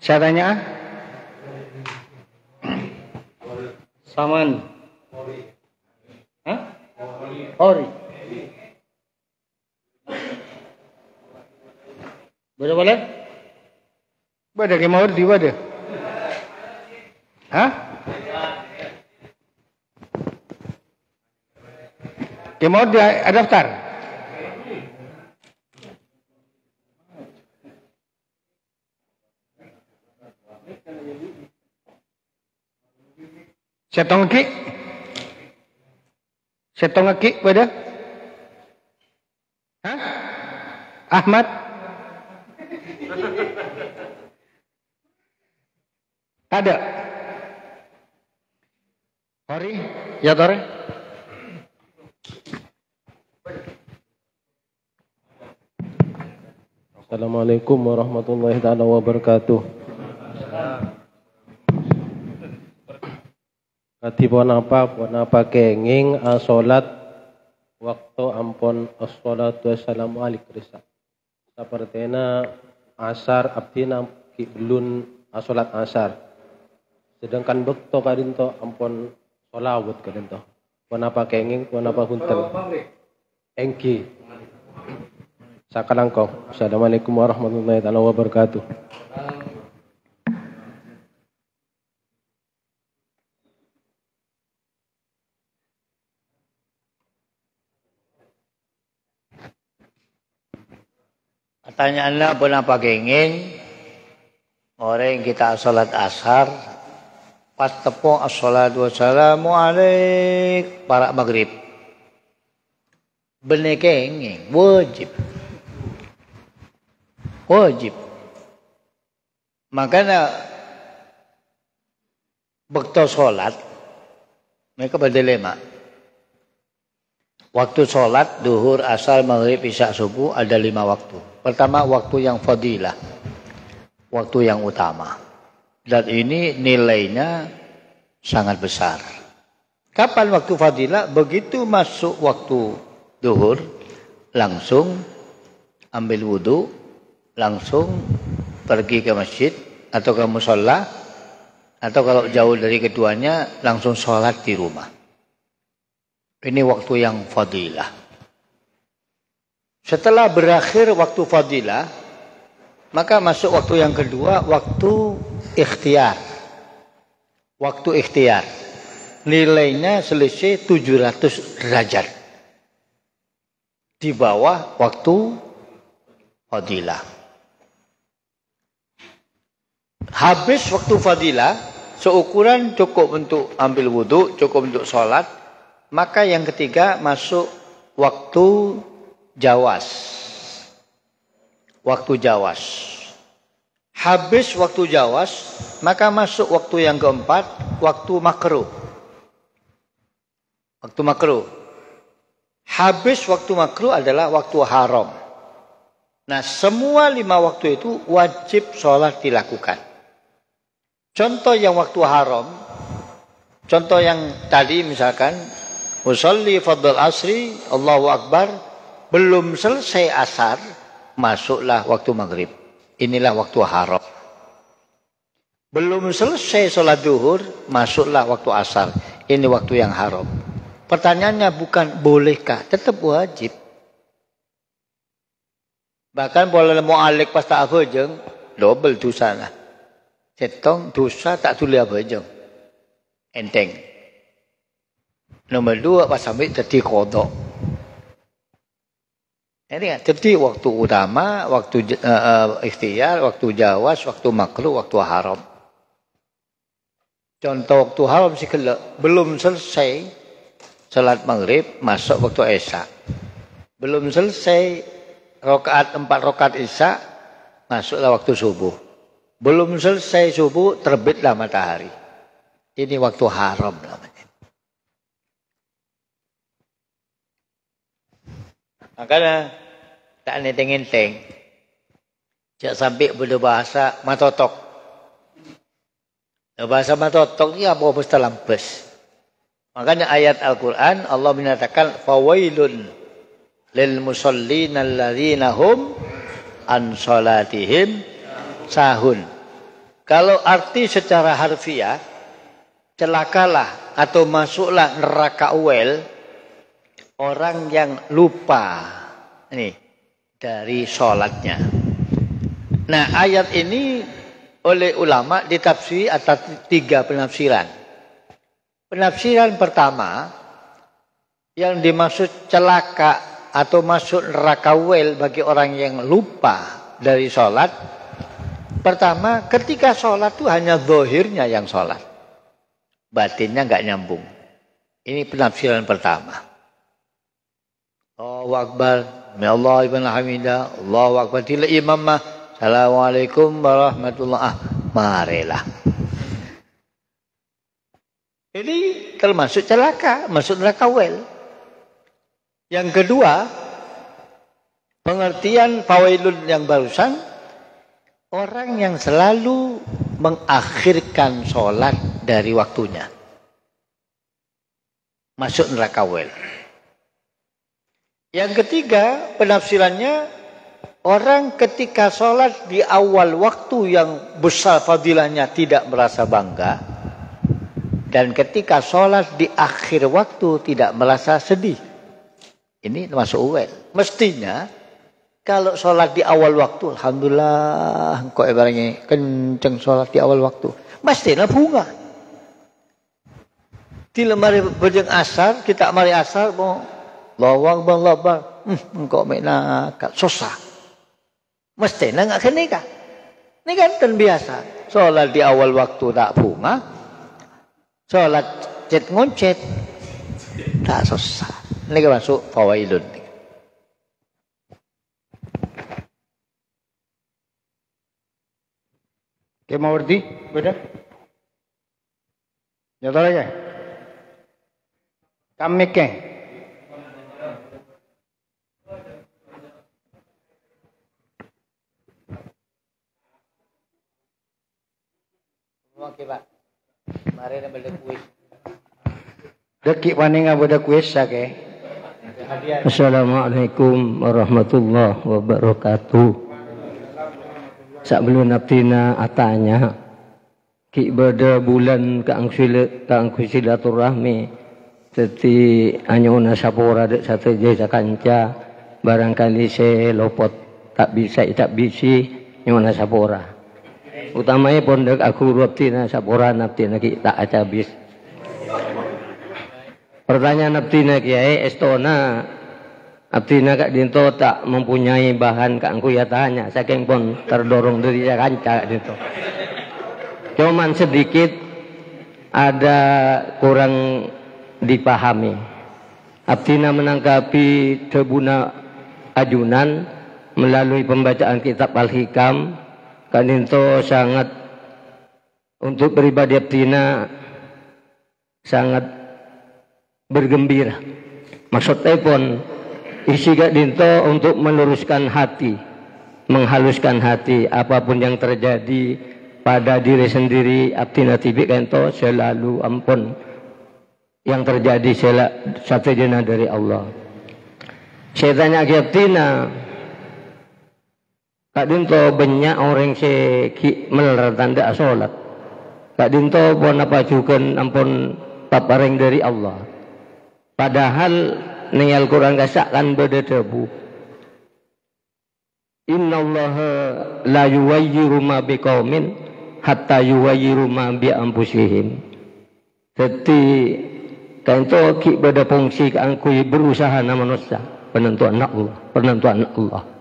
Saya tanya. Saman. Hah? Ori. Boleh? Boleh ke mau di mana? Hah? Ke mau dia daftar? Setong aki pada? Hah? Ahmad? Tak ada. Hari? Ya Tore? Assalamualaikum warahmatullahi wabarakatuh. Kati pun apa kenging solat waktu ampun assalatu wassalamu alaikum risa. Sepertinya asar abdina belum solat asar. Sedangkan bekto kadinto ampun solawat kadinto. Pun apa kenging pun apa hunten. Engki. Sakalangkong. Assalamualaikum warahmatullahi wabarakatuh. Pertanyaannya kenapa kenging orang kita salat asar pas tepung assalatu wassalamu alaik para maghrib bener kenging wajib makanya bekto salat mereka berdilema. Waktu sholat, duhur, asar, maghrib, isya, subuh ada 5 waktu. Pertama, waktu yang fadilah. Waktu yang utama. Dan ini nilainya sangat besar. Kapan waktu fadilah? Begitu masuk waktu duhur, langsung ambil wudhu, langsung pergi ke masjid atau ke musholla, atau kalau jauh dari keduanya, langsung sholat di rumah. Ini waktu yang fadilah. Setelah berakhir waktu fadilah, maka masuk waktu yang kedua, waktu ikhtiar. Waktu ikhtiar. Nilainya selisih 700 derajat. Di bawah waktu fadilah. Habis waktu fadilah, seukuran cukup untuk ambil wudhu, cukup untuk sholat, maka yang ketiga masuk waktu jawas. Waktu jawas. Habis waktu jawas, maka masuk waktu yang keempat, waktu makruh. Waktu makruh. Habis waktu makruh adalah waktu haram. Nah, semua 5 waktu itu wajib sholat dilakukan. Contoh yang waktu haram, contoh yang tadi misalkan, usolli fardhu asri, Allahu Akbar, belum selesai asar, masuklah waktu maghrib. Inilah waktu haram. Belum selesai sholat duhur, masuklah waktu asar. Ini waktu yang haram. Pertanyaannya bukan bolehkah, tetap wajib. Bahkan boleh mu'alik pas tak apa jeng, double dosa lah. Cetong dosa tak tulis apa jeng. Enteng. Nomor 2, pas sampai jadi kodok. Ini kan, jadi waktu utama, waktu ikhtiar, waktu jawas, waktu makruh, waktu haram. Contoh waktu haram sih belum selesai salat maghrib, masuk waktu isya. Belum selesai 4 rakaat isya, masuklah waktu subuh. Belum selesai subuh, terbitlah matahari. Ini waktu haram namanya. Makanya tak nenteng-nenteng. Jak sampai berbahasa matotok. Bahasa matotok ni apa pesta lampes. Makanya ayat Al-Quran Allah menyatakan fawailun lil musallin alladzina hum an salatihim sahun. Kalau arti secara harfiah celakalah atau masuklah neraka awal orang yang lupa ini dari sholatnya. Nah, ayat ini oleh ulama ditafsiri atas 3 penafsiran. Penafsiran pertama, yang dimaksud celaka atau masuk neraka awal bagi orang yang lupa dari sholat. Pertama, ketika sholat itu hanya zahirnya yang sholat. Batinnya nggak nyambung. Ini penafsiran pertama. Allahu Akbar, Allah ibn hamidah, Allahu Akbar. Tila imamah, Assalamualaikum warahmatullahi marilah. Ini termasuk celaka, masuk neraka awal. Yang kedua, pengertian fawailun yang barusan, orang yang selalu mengakhirkan sholat dari waktunya. Masuk neraka awal. Yang ketiga, penafsirannya, orang ketika sholat di awal waktu yang besar fadilahnya tidak merasa bangga. Dan ketika sholat di akhir waktu tidak merasa sedih. Ini termasuk awal. Mestinya, kalau sholat di awal waktu, alhamdulillah, kok ibaratnya kenceng sholat di awal waktu. Mestinya bunga. Di lemari bejeng asar, kita mari asar, mau lawang bang labang, kok menak susah. Mestinya nggak kenikah. Ini kan terbiasa. Sholat di awal waktu tak bunga, sholat cet ngoncet tak susah. Ini kan masuk fawailun. Oke, mau ngerti? Beda? Nyata lagi? Kami ke? Oke, Pak. Mari nak beli kuis. Deki paninga beda kuis ke? Assalamualaikum warahmatullahi wabarakatuh. Sebelum naptina atanya ki pada bulan kaangku silaturahmi teti anyona sapora dek satu jasa kanca barangkali saya lopot tak bisi nyona sapora utamanya pondok aku naptina sapora naptina ki tak acabis. Pertanyaan naptina kiai estona abdina kak dinto tak mempunyai bahan kangku ya tanya saking pun terdorong dari kanca dinto. Cuman sedikit ada kurang dipahami. Abdina menanggapi Debuna Ajunan melalui pembacaan kitab Al-Hikam kan dinto sangat untuk pribadi abdina sangat bergembira. Maksudnya pun isi gak dinto untuk meluruskan hati, menghaluskan hati apapun yang terjadi pada diri sendiri. Abdina tibik ento selalu ampun yang terjadi satu jenah dari Allah. Saya tanya ke Abdina, Kak dinto banyak orang seki melar tanda sholat. Kak dinto pun apa juga ampun paparing dari Allah. Padahal ning Al-Quran kasakkan beda debu. Innallaha la yuwayyiru ma biqaumin hatta yuwayyiru ma bi anfusihim. Jadi kanto ki beda fungsi kaangku berusaha na manusia penentuan Allah.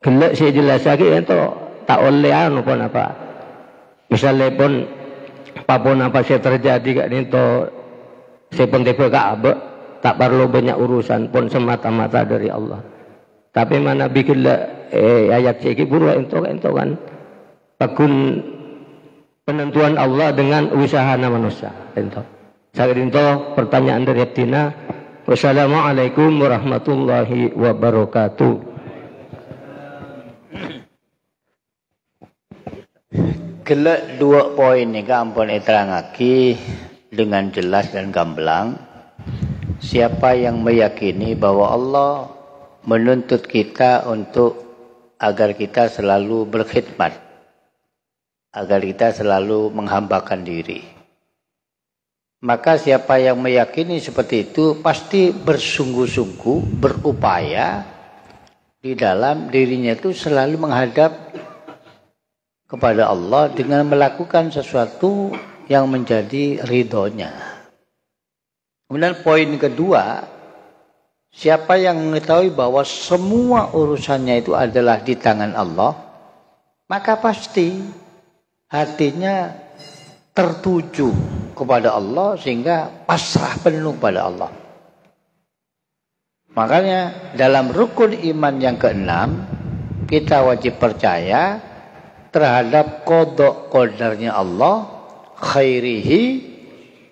Gelek saya jelas lagi kanto tak oleh anu pun apa. Misalnya pun apapun apa saya terjadi kak nito saya pun tipe Ka'bah tak perlu banyak urusan pun semata-mata dari Allah. Tapi mana bikin ayat segi pura ento kan pakun penentuan Allah dengan usaha manusia ento. Saya ento pertanyaan dari Abdina. Wassalamualaikum warahmatullahi wabarakatuh. Kelak 2 poin ni kan ampun terangaki dengan jelas dan gamblang. Siapa yang meyakini bahwa Allah menuntut kita untuk agar kita selalu berkhidmat, agar kita selalu menghambakan diri. Maka siapa yang meyakini seperti itu pasti bersungguh-sungguh berupaya di dalam dirinya itu selalu menghadap kepada Allah dengan melakukan sesuatu yang menjadi ridhonya. Kemudian poin kedua, siapa yang mengetahui bahwa semua urusannya itu adalah di tangan Allah, maka pasti hatinya tertuju kepada Allah sehingga pasrah penuh pada Allah. Makanya dalam rukun iman yang keenam, kita wajib percaya terhadap qada qadarnya Allah, khairihi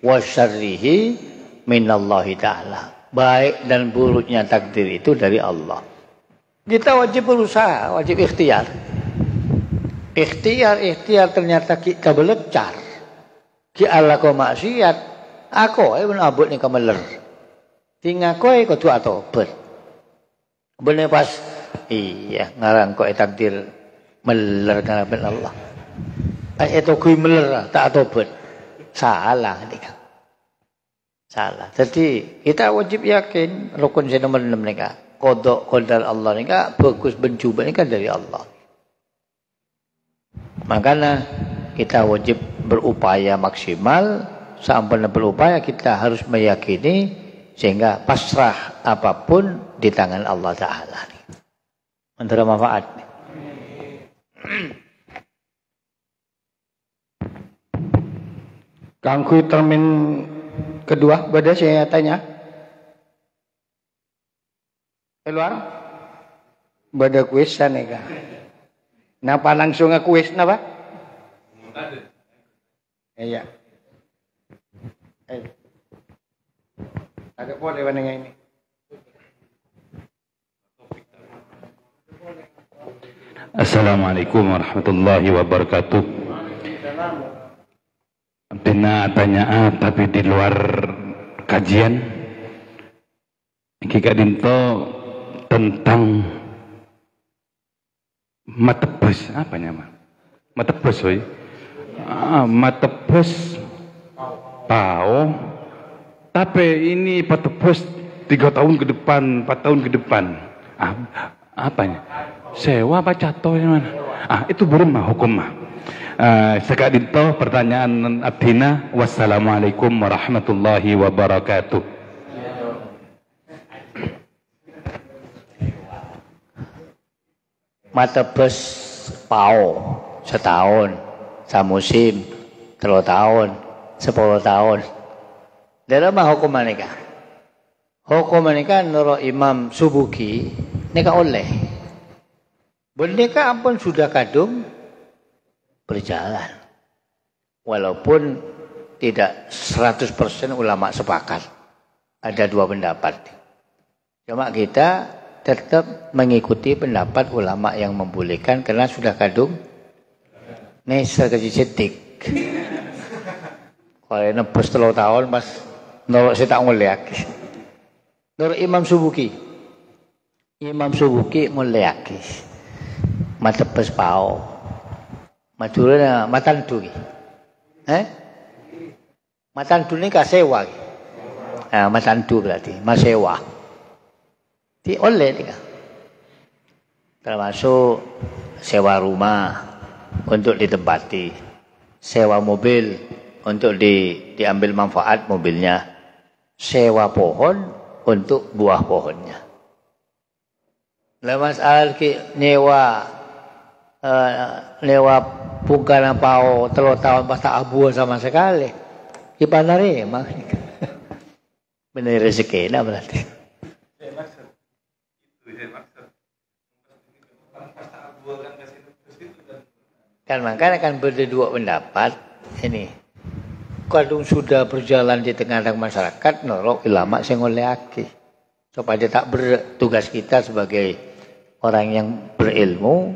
wa syarrihi minallahi ta'ala. Baik dan buruknya takdir itu dari Allah. Kita wajib berusaha, wajib ikhtiar. Ikhtiar ternyata kita belecar. Ki Allah ko maksiat, aku pun abot ni kameler. Tinggal kowe kudu atobat. Bener pas iya ngarang kok takdir meler karena Allah. Itu kui meler tak atobat. Salah nika. Salah. Jadi kita wajib yakin rukun nomor 6 nika. Qada qadar Allah nika bagus benjuba nika dari Allah. Makanya kita wajib berupaya maksimal, sampun berupaya kita harus meyakini sehingga pasrah apapun di tangan Allah Ta'ala. Antara manfaat. Kangku termin kedua, bada saya tanya. Keluar? Bada kuis sana ka. Napa langsung kuis napa? Iya. Ada boleh mana ini? Assalamualaikum warahmatullahi wabarakatuh. Dina tanya tapi di luar kajian. Kika dinto tentang matebus apa nama? Matebus woy. Matebus pao. Tapi ini patebus 3 tahun ke depan, 4 tahun ke depan. Apanya? Sewa apa cato yang mana? Itu berumah hukum mah. Sekak dinto pertanyaan abdina. Wassalamualaikum warahmatullahi wabarakatuh. Matebus pao setahun, samusim 3 tahun, 10 tahun. Dalam hukum nikah. Hukum nikah menurut Imam Subuki nikah oleh. Bernikah pun sudah kadung berjalan. Walaupun tidak 100% ulama sepakat. Ada 2 pendapat. Cuma kita tetap mengikuti pendapat ulama yang membolehkan karena sudah kadung neser kecicetik. Kalau nebus 3 tahun pas menurut saya tak nguliaki. Menurut Imam Subuki. Imam Subuki nguliaki. Matebes pao. Madurana matandu. Matandu ni ka sewa. Matandu berarti, masewa. Di oleh dia. Termasuk sewa rumah untuk ditempati, sewa mobil untuk diambil manfaat mobilnya, sewa pohon untuk buah pohonnya. Lemas alki nyewa pungkana pao 3 tahun pas tak abu sama sekali. Ipanare emang. Bener rezeki nak berarti. Kan makanya kan berdua pendapat ini. Kadung sudah berjalan di tengah-tengah masyarakat, nolok ulama sing ngoleaki. Supaya tak bertugas kita sebagai orang yang berilmu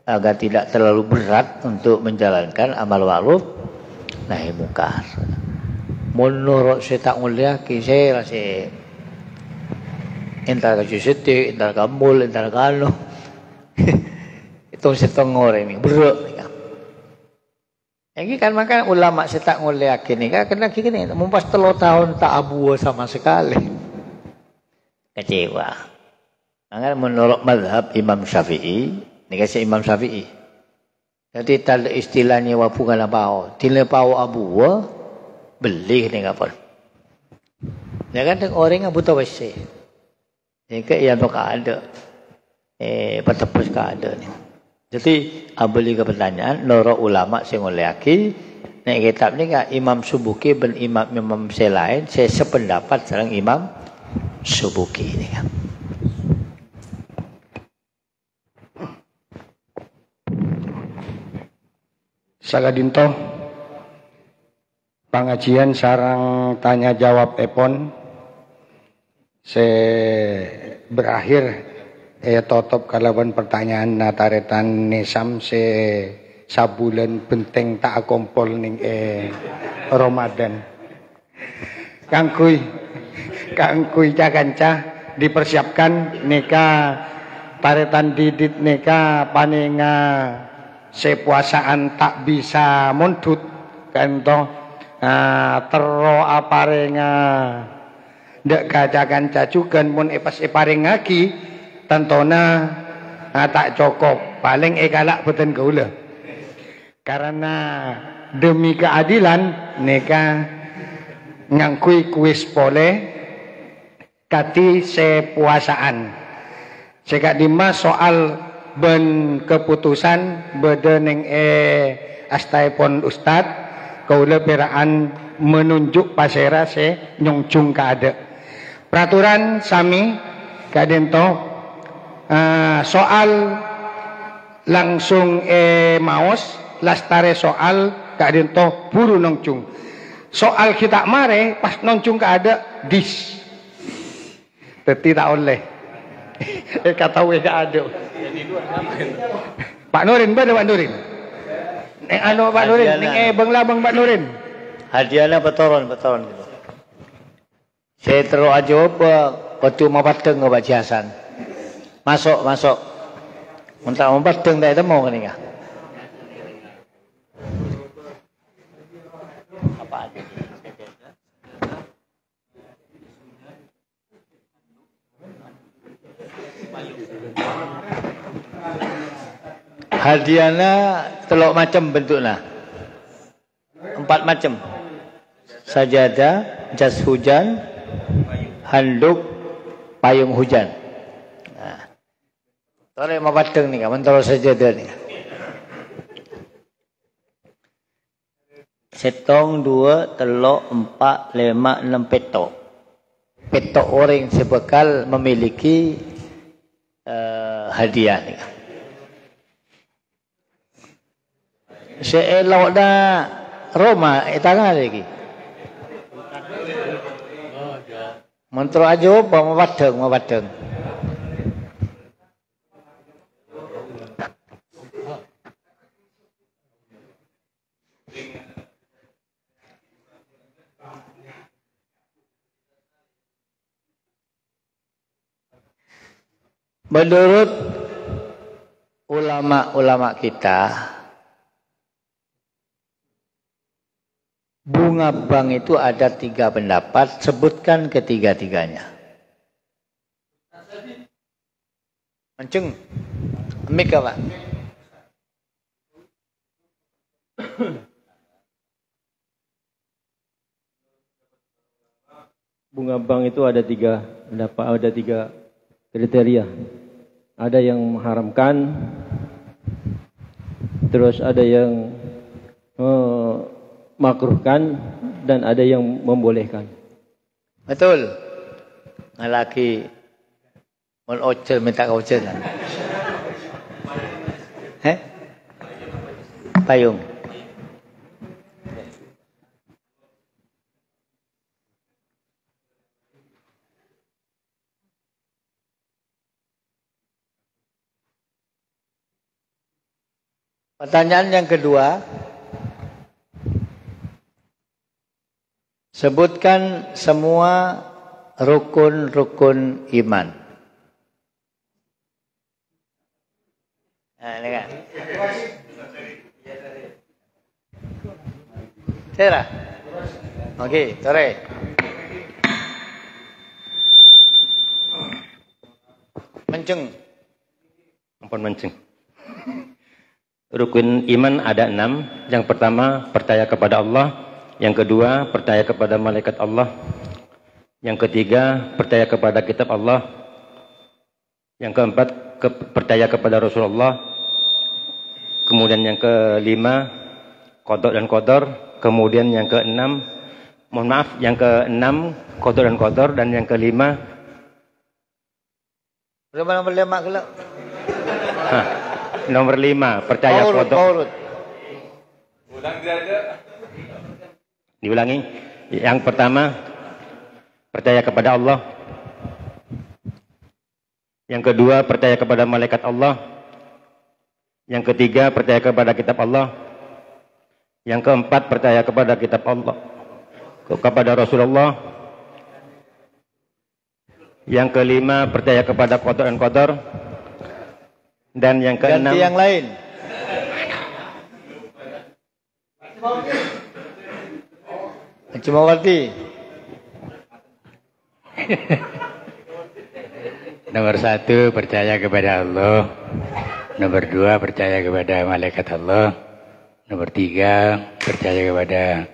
agar tidak terlalu berat untuk menjalankan amal ma'ruf nahi mungkar. Menurut saya tak ngoleaki, saya rasa entar ka siti, entar ka mul, entar ka ano. Itong setengor ini berat. Ini kan makan ulama saya tak ngoleh ni kan kena gini, mumpas 3 tahun tak abu sama sekali. Kecewa. Maka menurut mazhab Imam Syafi'i, ni kasi Imam Syafi'i. Jadi tak ada istilahnya wapungan apa, tila pau abu beli ni kapal. Ya kan orang yang buta wasi. Ni ke yang tak ada. Patapus ka ada ni. Jadi abeli ke pertanyaan noro ulama sing ngoleaki nek kitab ni kan Imam Subuki ben imam selain saya sependapat sareng Imam Subuki ni kan. Sagadinto pengajian sarang tanya jawab epon se berakhir totop kalawan pertanyaan nataretan nesam se sabulan benteng tak kompol ning Ramadan. Kangkuy cakanca dipersiapkan neka taretan didit neka paninga sepuasaan tak bisa mundut kan to tero aparenga ndak kaca-kanca jugan mun epas epareng ngagi tantona tak cukup paling galak beten gaula karena demi keadilan neka ngangkui kuis pole kati sepuasaan seka dima soal ben keputusan bedeneng astaipon ustad kaula peraan menunjuk pasera se nyongcung kaade peraturan sami kadento soal langsung maos lastare soal kadento buru nongcung soal kita mare pas nongcung kaade dis teti tak oleh kata gak ada Pak Nurin pada Pak Nurin neng anu Pak Nurin neng bang labang Pak Nurin hadiahnya betoron gitu. Saya terus aja waktu mau pateng ke Pak Hasan masuk mentah mau pateng tak itu mau kan ni apa aja hadiahnya telok macam bentuknya 4 macam sajadah, jas hujan, handuk, payung hujan. Nah, tore mau padeng ni kan, mentoro sajadah ni. 1, 2, 3, 4, 5, 6 petok. Petok orang sebekal memiliki hadiah ni. Seelok dah Roma, tangan lagi. Mentro aja apa mau padeng. Menurut ulama-ulama kita, bunga bank itu ada 3 pendapat, sebutkan ketiga-tiganya. Mancung, mik apa? Bunga bank itu ada 3 pendapat, ada 3 kriteria. Ada yang mengharamkan, terus ada yang makruhkan, dan ada yang membolehkan. Betul. Laki mau ocel minta ocel. Payung. Pertanyaan yang kedua, sebutkan semua rukun-rukun iman. Nah, ini kan. Tera. Okey, sore. Menceng. Ampun menceng. Rukun iman ada 6. Yang pertama, percaya kepada Allah. Yang kedua, percaya kepada malaikat Allah. Yang ketiga, percaya kepada kitab Allah. Yang keempat, percaya kepada Rasulullah. Kemudian yang kelima, qada dan qadar. Kemudian yang keenam, mohon maaf, yang keenam, qada dan qadar. Dan yang kelima, Berapa nomor 5 kelak? nomor 5, percaya qada. Diulangi. Yang pertama, percaya kepada Allah. Yang kedua, percaya kepada malaikat Allah. Yang ketiga, percaya kepada kitab Allah. Yang keempat, percaya kepada kitab Allah, kepada Rasulullah. Yang kelima, percaya kepada qada dan qadar. Dan yang keenam, ganti yang lain. Cuma warti. Nomor 1 percaya kepada Allah. Nomor 2 percaya kepada malaikat Allah. Nomor 3 percaya kepada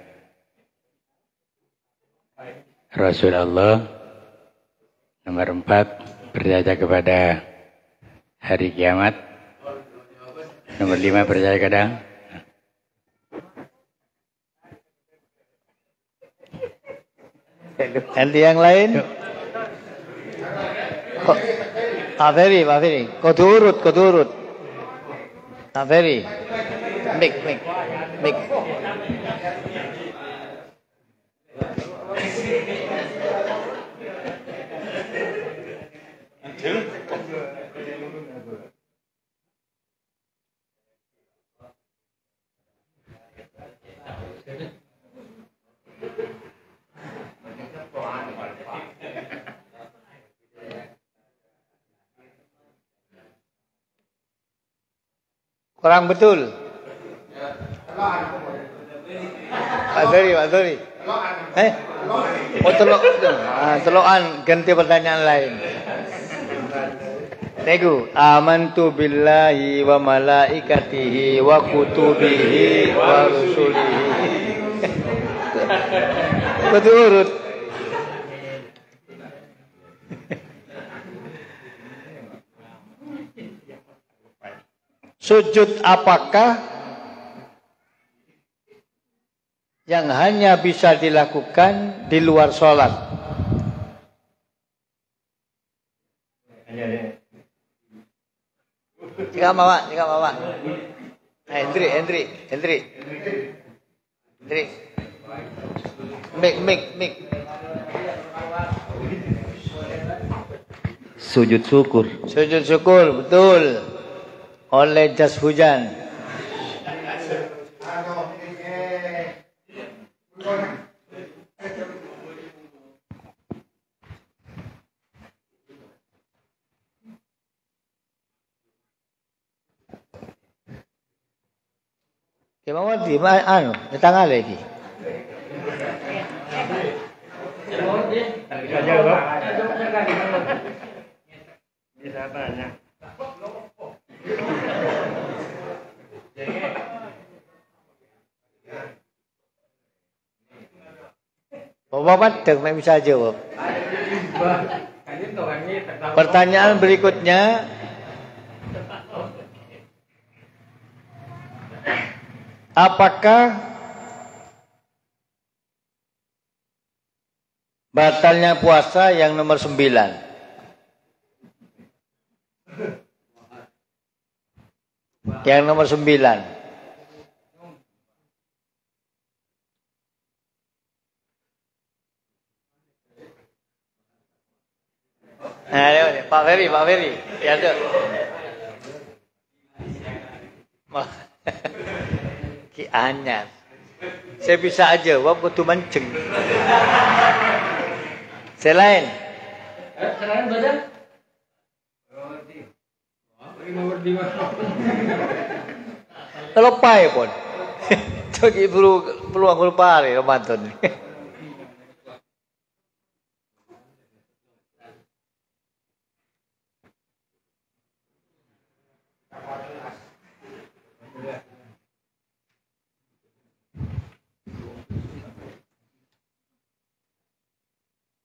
Rasul Allah. Nomor 4 percaya kepada hari kiamat. Nomor 5 percaya kepada ganti yang lain. Pak Ferry. Kau turut. Pak Ferry. Mik. Kurang betul. Pak Ferry. Oh, telokan ganti pertanyaan lain. Nego, amantu billahi wa malaikatihi wa kutubihi wa rusulihi. Betul. Sujud apakah yang hanya bisa dilakukan di luar sholat? Jika bawa. Hendri. Mik. sujud syukur. Sujud syukur, betul. Oleh jas hujan. Kemauan di mana? Datang lagi. Bisa banyak. Bapak tidak bisa jawab. Pertanyaan berikutnya. Apakah batalnya puasa yang nomor 9? Yang nomor 9. Nah, Pak Ferry. Ya, tuh. Ki anyar. Saya bisa aja, wah kudu mancing. Selain. Selain badan? Kalau pai pun. Jadi perlu peluang lupa hari Ramadan.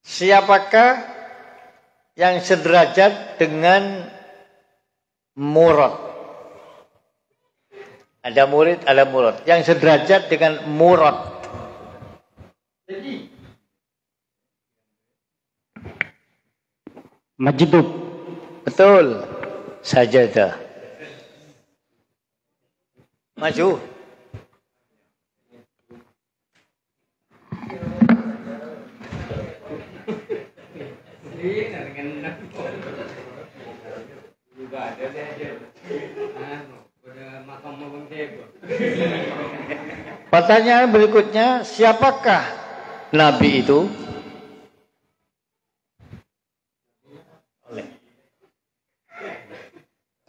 Siapakah yang sederajat dengan murad? Ada murid, ada murad. Yang sederajat dengan murad. Majdub. Betul. Sajadah. Maju. Pertanyaan berikutnya, siapakah Nabi itu?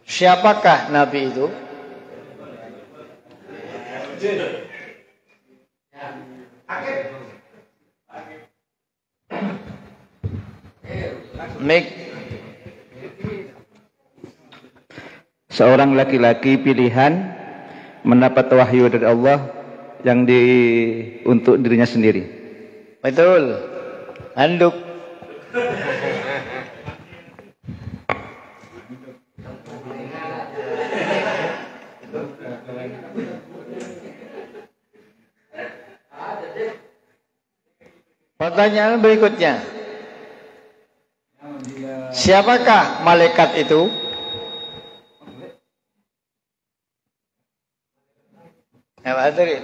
Siapakah Nabi itu? Mik. Seorang laki-laki pilihan mendapat wahyu dari Allah yang untuk dirinya sendiri. Betul. Handuk. Pertanyaan berikutnya. Siapakah malaikat itu? Pak Adri.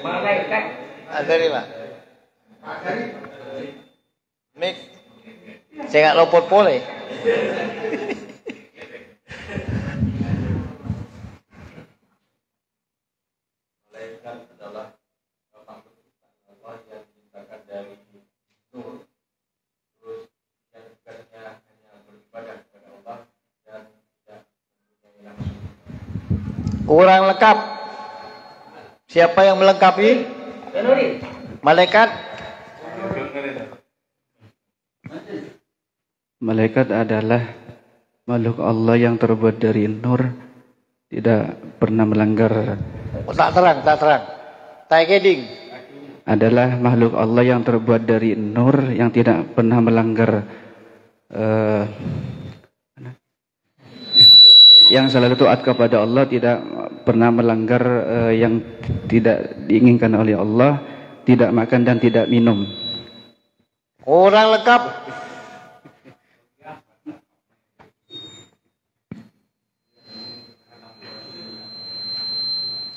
Malaikat. Adri, Pak. Mik. Saya nggak lopot boleh. Malaikat adalah makhluk Allah yang diciptakan dari nur. Terus yang tugasnya hanya beribadah kepada Allah dan tidak mempunyai nafsu. Kurang lengkap. Siapa yang melengkapi? Malaikat. Malaikat adalah makhluk Allah yang terbuat dari nur, tidak pernah melanggar. Oh, tak terang. Tai keding. Adalah makhluk Allah yang terbuat dari nur yang tidak pernah melanggar, yang selalu taat kepada Allah, tidak pernah melanggar yang tidak diinginkan oleh Allah, tidak makan dan tidak minum. Kurang lengkap.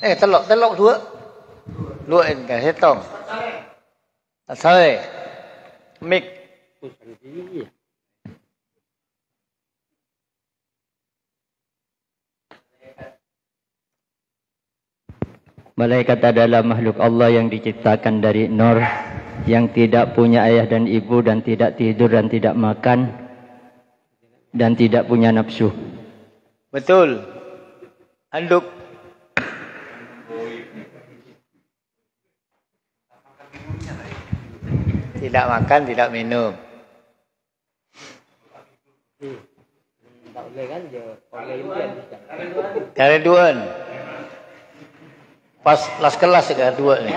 Telok dua kan setong. Asal. Mik. Malaikat adalah makhluk Allah yang diciptakan dari nur, yang tidak punya ayah dan ibu, dan tidak tidur dan tidak makan, dan tidak punya nafsu. Betul. Handuk. Tidak makan, tidak minum. Dari duaan. Pas las kelas ya dua nih.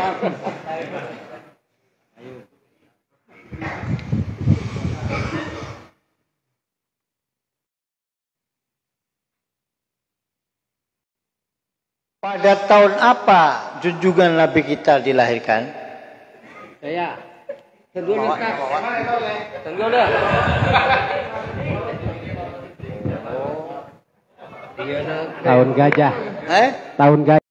Pada tahun apa junjungan Nabi kita dilahirkan? Saya. Tunggu dah. Tahun gajah. Tahun gajah.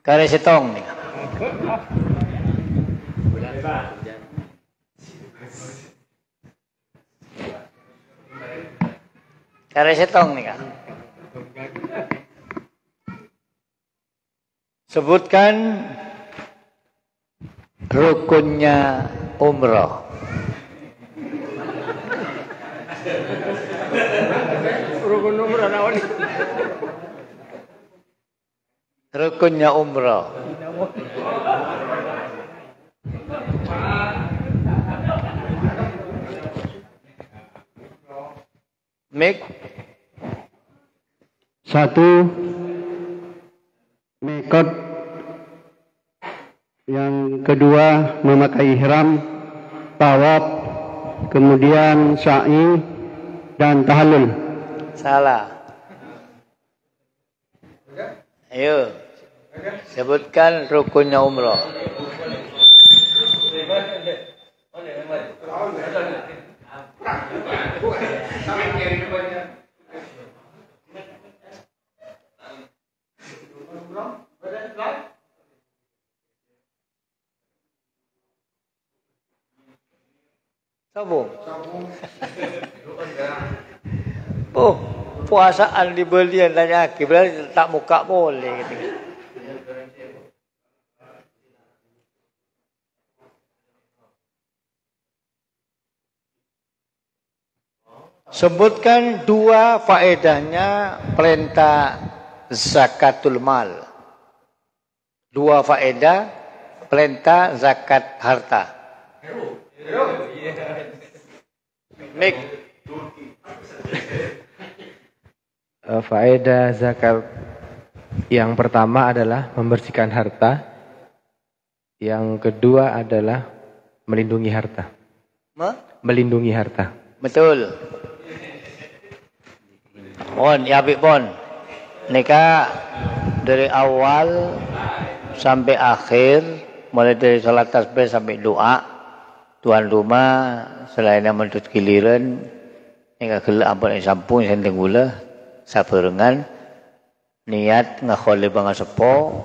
Kare setong nih. Kare setong nih, Kak. Sebutkan rukunnya umroh. Rukun umroh naon? Rukunnya umrah. Mik. Satu, mikot. Yang kedua, memakai ihram, tawaf, kemudian sa'i dan tahallul. Salah. Ayo. Sebutkan rukunnya umrah. Sabung. Oh, puasaan dibelian tanya aki, berarti tak muka boleh gitu. Sebutkan dua faedahnya perintah zakatul mal. Dua faedah perintah zakat harta. Mik. Faedah zakat yang pertama adalah membersihkan harta. Yang kedua adalah melindungi harta. Melindungi harta. Betul. Pon, ya Bik Pon. Nika dari awal sampai akhir, mulai dari salat tasbih sampai doa, tuan rumah selain yang mentut giliran, nika gelak ampun sampung senteng gula, sabarengan niat ngakhole banget sepo,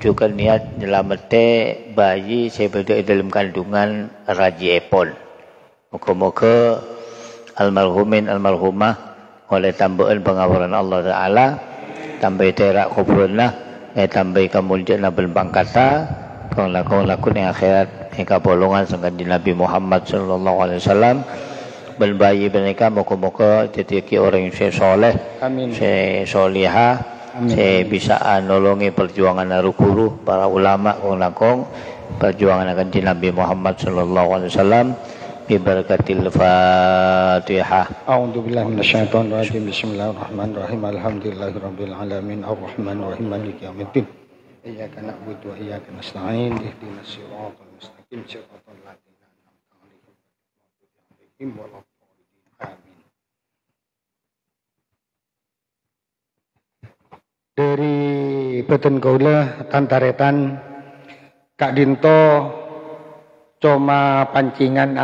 juga niat nyelamete bayi sebeda dalam kandungan raji epon. Moga-moga almarhumin almarhumah oleh tambahan pengawaran Allah Ta'ala, tambah terak kuburna, tambah kemuliaan berpangkata, kau lakon yang akhirat, yang kapolongan sangkan di Nabi Muhammad Sallallahu Alaihi Wasallam, berbayi mereka moga-moga jadi orang yang soleh, solihah, saya bisa nolongi perjuangan guru para ulama kong perjuangan akan di Nabi Muhammad Sallallahu Alaihi Wasallam. Bibarakatil Fatihah. A'udzu billahi minasyaitonir rajim. Bismillahirrahmanirrahim. Alhamdulillahirabbil alamin arrahmanir rahim maliki yaumiddin. Iyyaka na'budu wa iyyaka nasta'in. Ihdinas siratal mustaqim. Siratal ladzina an'amta 'alaihim ghairil amin. Dari Beten Kaula Tantaretan Kak Dinto cuma pancingan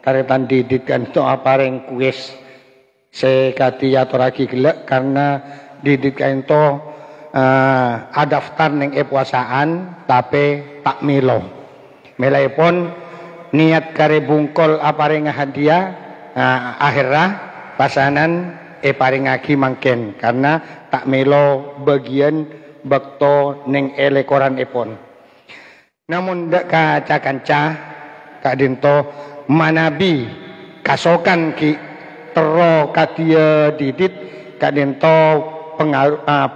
taretan didikan itu apareng kuis sekati atau lagi gelek karena didikan itu adaftar neng puasaan tapi tak milo melaipun niat kare bungkol apareng hadiah akhirah pasanan paring lagi mangken karena tak milo bagian bakto neng elekoran epon. Namun dak kaca-kanca Kak Dinto manabi kasokan ki tero katia didit Kak Dinto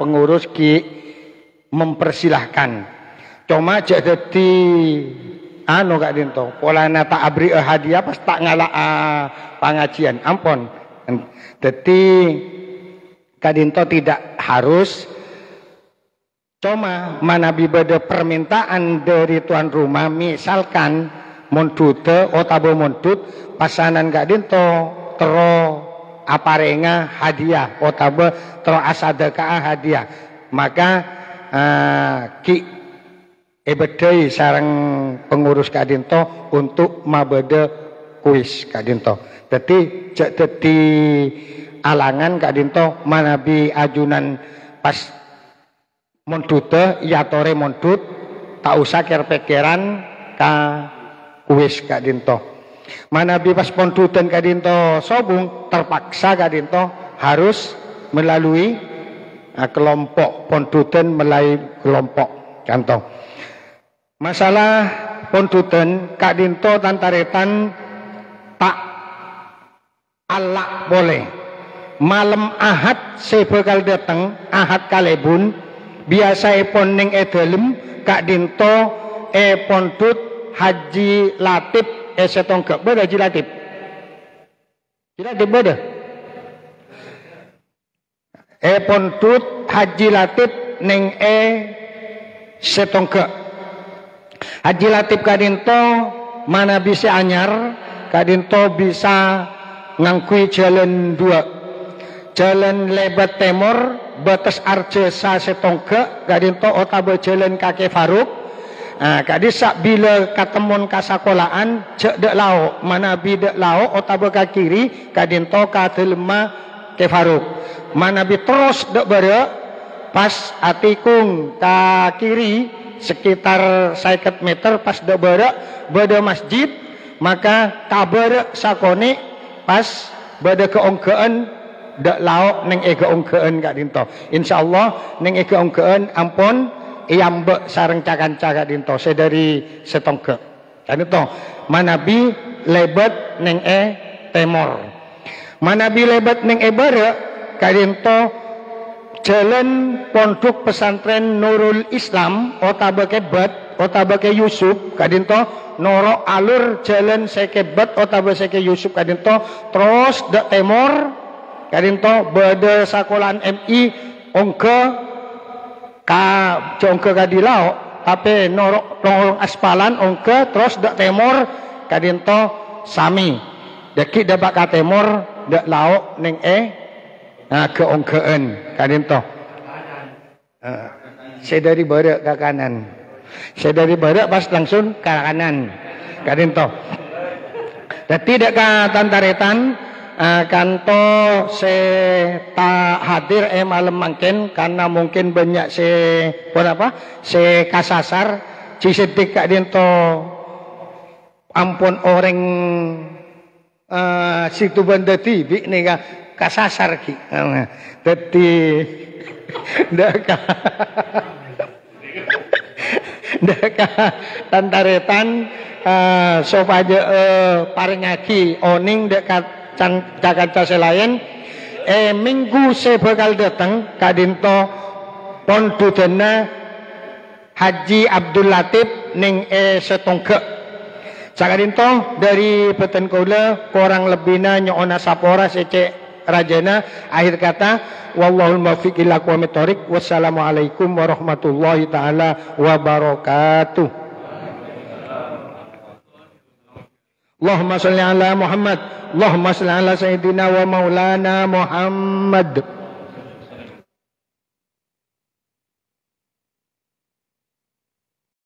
pengurus ki mempersilahkan. Cuma cek deti Kak Dinto polana tak abri hadiah pas tak ngalak pengajian ampun. Deti Kak Dinto tidak harus. Cuma manabi beda permintaan dari tuan rumah misalkan montute otabo montut pasanan Kak Dinto tero aparenga hadiah otabo tero asadaka hadiah maka ki ebedai sarang pengurus Kak Dinto untuk mabede kuis Kak Dinto. Jadi cek deti alangan Kak Dinto manabi ajunan pas montute ya tore montut tak usah kerpekeran ka kuis Kak Dinto. Manabi pas montuten Kak Dinto sobung terpaksa Kak Dinto harus melalui kelompok pontuten melalui kelompok contoh. Masalah pontuten Kak Dinto tantaretan tak alak boleh. Malam Ahad saya bakal datang Ahad kalebun biasaipun ning dalem Kak Dinto pondut Haji Latif setonggak beda Haji Latif. Kira di beda. Pondut Haji Latif ning setonggak. Haji Latif Kak Dinto mana bisa anyar, Kak Dinto bisa ngangkui jalan 2. Jalan lebat timur batas Arjesa setonggak Kak Dinto otabe jalan Kake Faruk. Kak Disa bila katemun kasakolaan cek dek lauk mana bi dek lauk otabe ka kiri Kak Dinto ka telema ke Faruk. Mana bi terus dek bare pas atikung ka kiri sekitar 50 meter pas dek bare bada masjid maka kabar sakone pas bada keongkeun dak lauk ning keongkeun Kak Dinto. Insyaallah ning keongkeun ampun iambe sareng cakanca Kak Dinto sedari setongke. Kak Dinto manabi lebet ning temor. Manabi lebet ning bare Kak Dinto jalan pondok pesantren Nurul Islam otabake bet otabake Yusuf Kak Dinto noro alur jalan sekebet otabe seke Yusuf Kak Dinto terus dak temor Kak Dinto bade sekolahan MI ongke ka jongke ka dilau tapi norong aspalan ongke terus dak temor Kak Dinto sami deki dabak ka temor dak lauk ning ke ongkeun Kak Dinto sedari bare ke kanan sedari bare pas langsung ke kanan Kak Dinto dan tidak ka tantaretan kanto se tak hadir malam mangken karena mungkin banyak se kasasar cisedik Kak Dinto ampun orang situ benda tibi nih kasasar ki dadi ndaka tantaretan sopaje paringaki oning dekat Jakarta selain minggu saya bakal datang Kak Dinto pondudena Haji Abdul Latif ning setonggek Kak Dinto dari Beten Kula kurang lebihnya nyona sapora sece rajana akhir kata wallahul muwaffiq ila aqwamit thoriq wassalamualaikum warahmatullahi taala wabarakatuh. Allahumma shalli ala Muhammad Allahumma shalli ala sayyidina wa maulana Muhammad.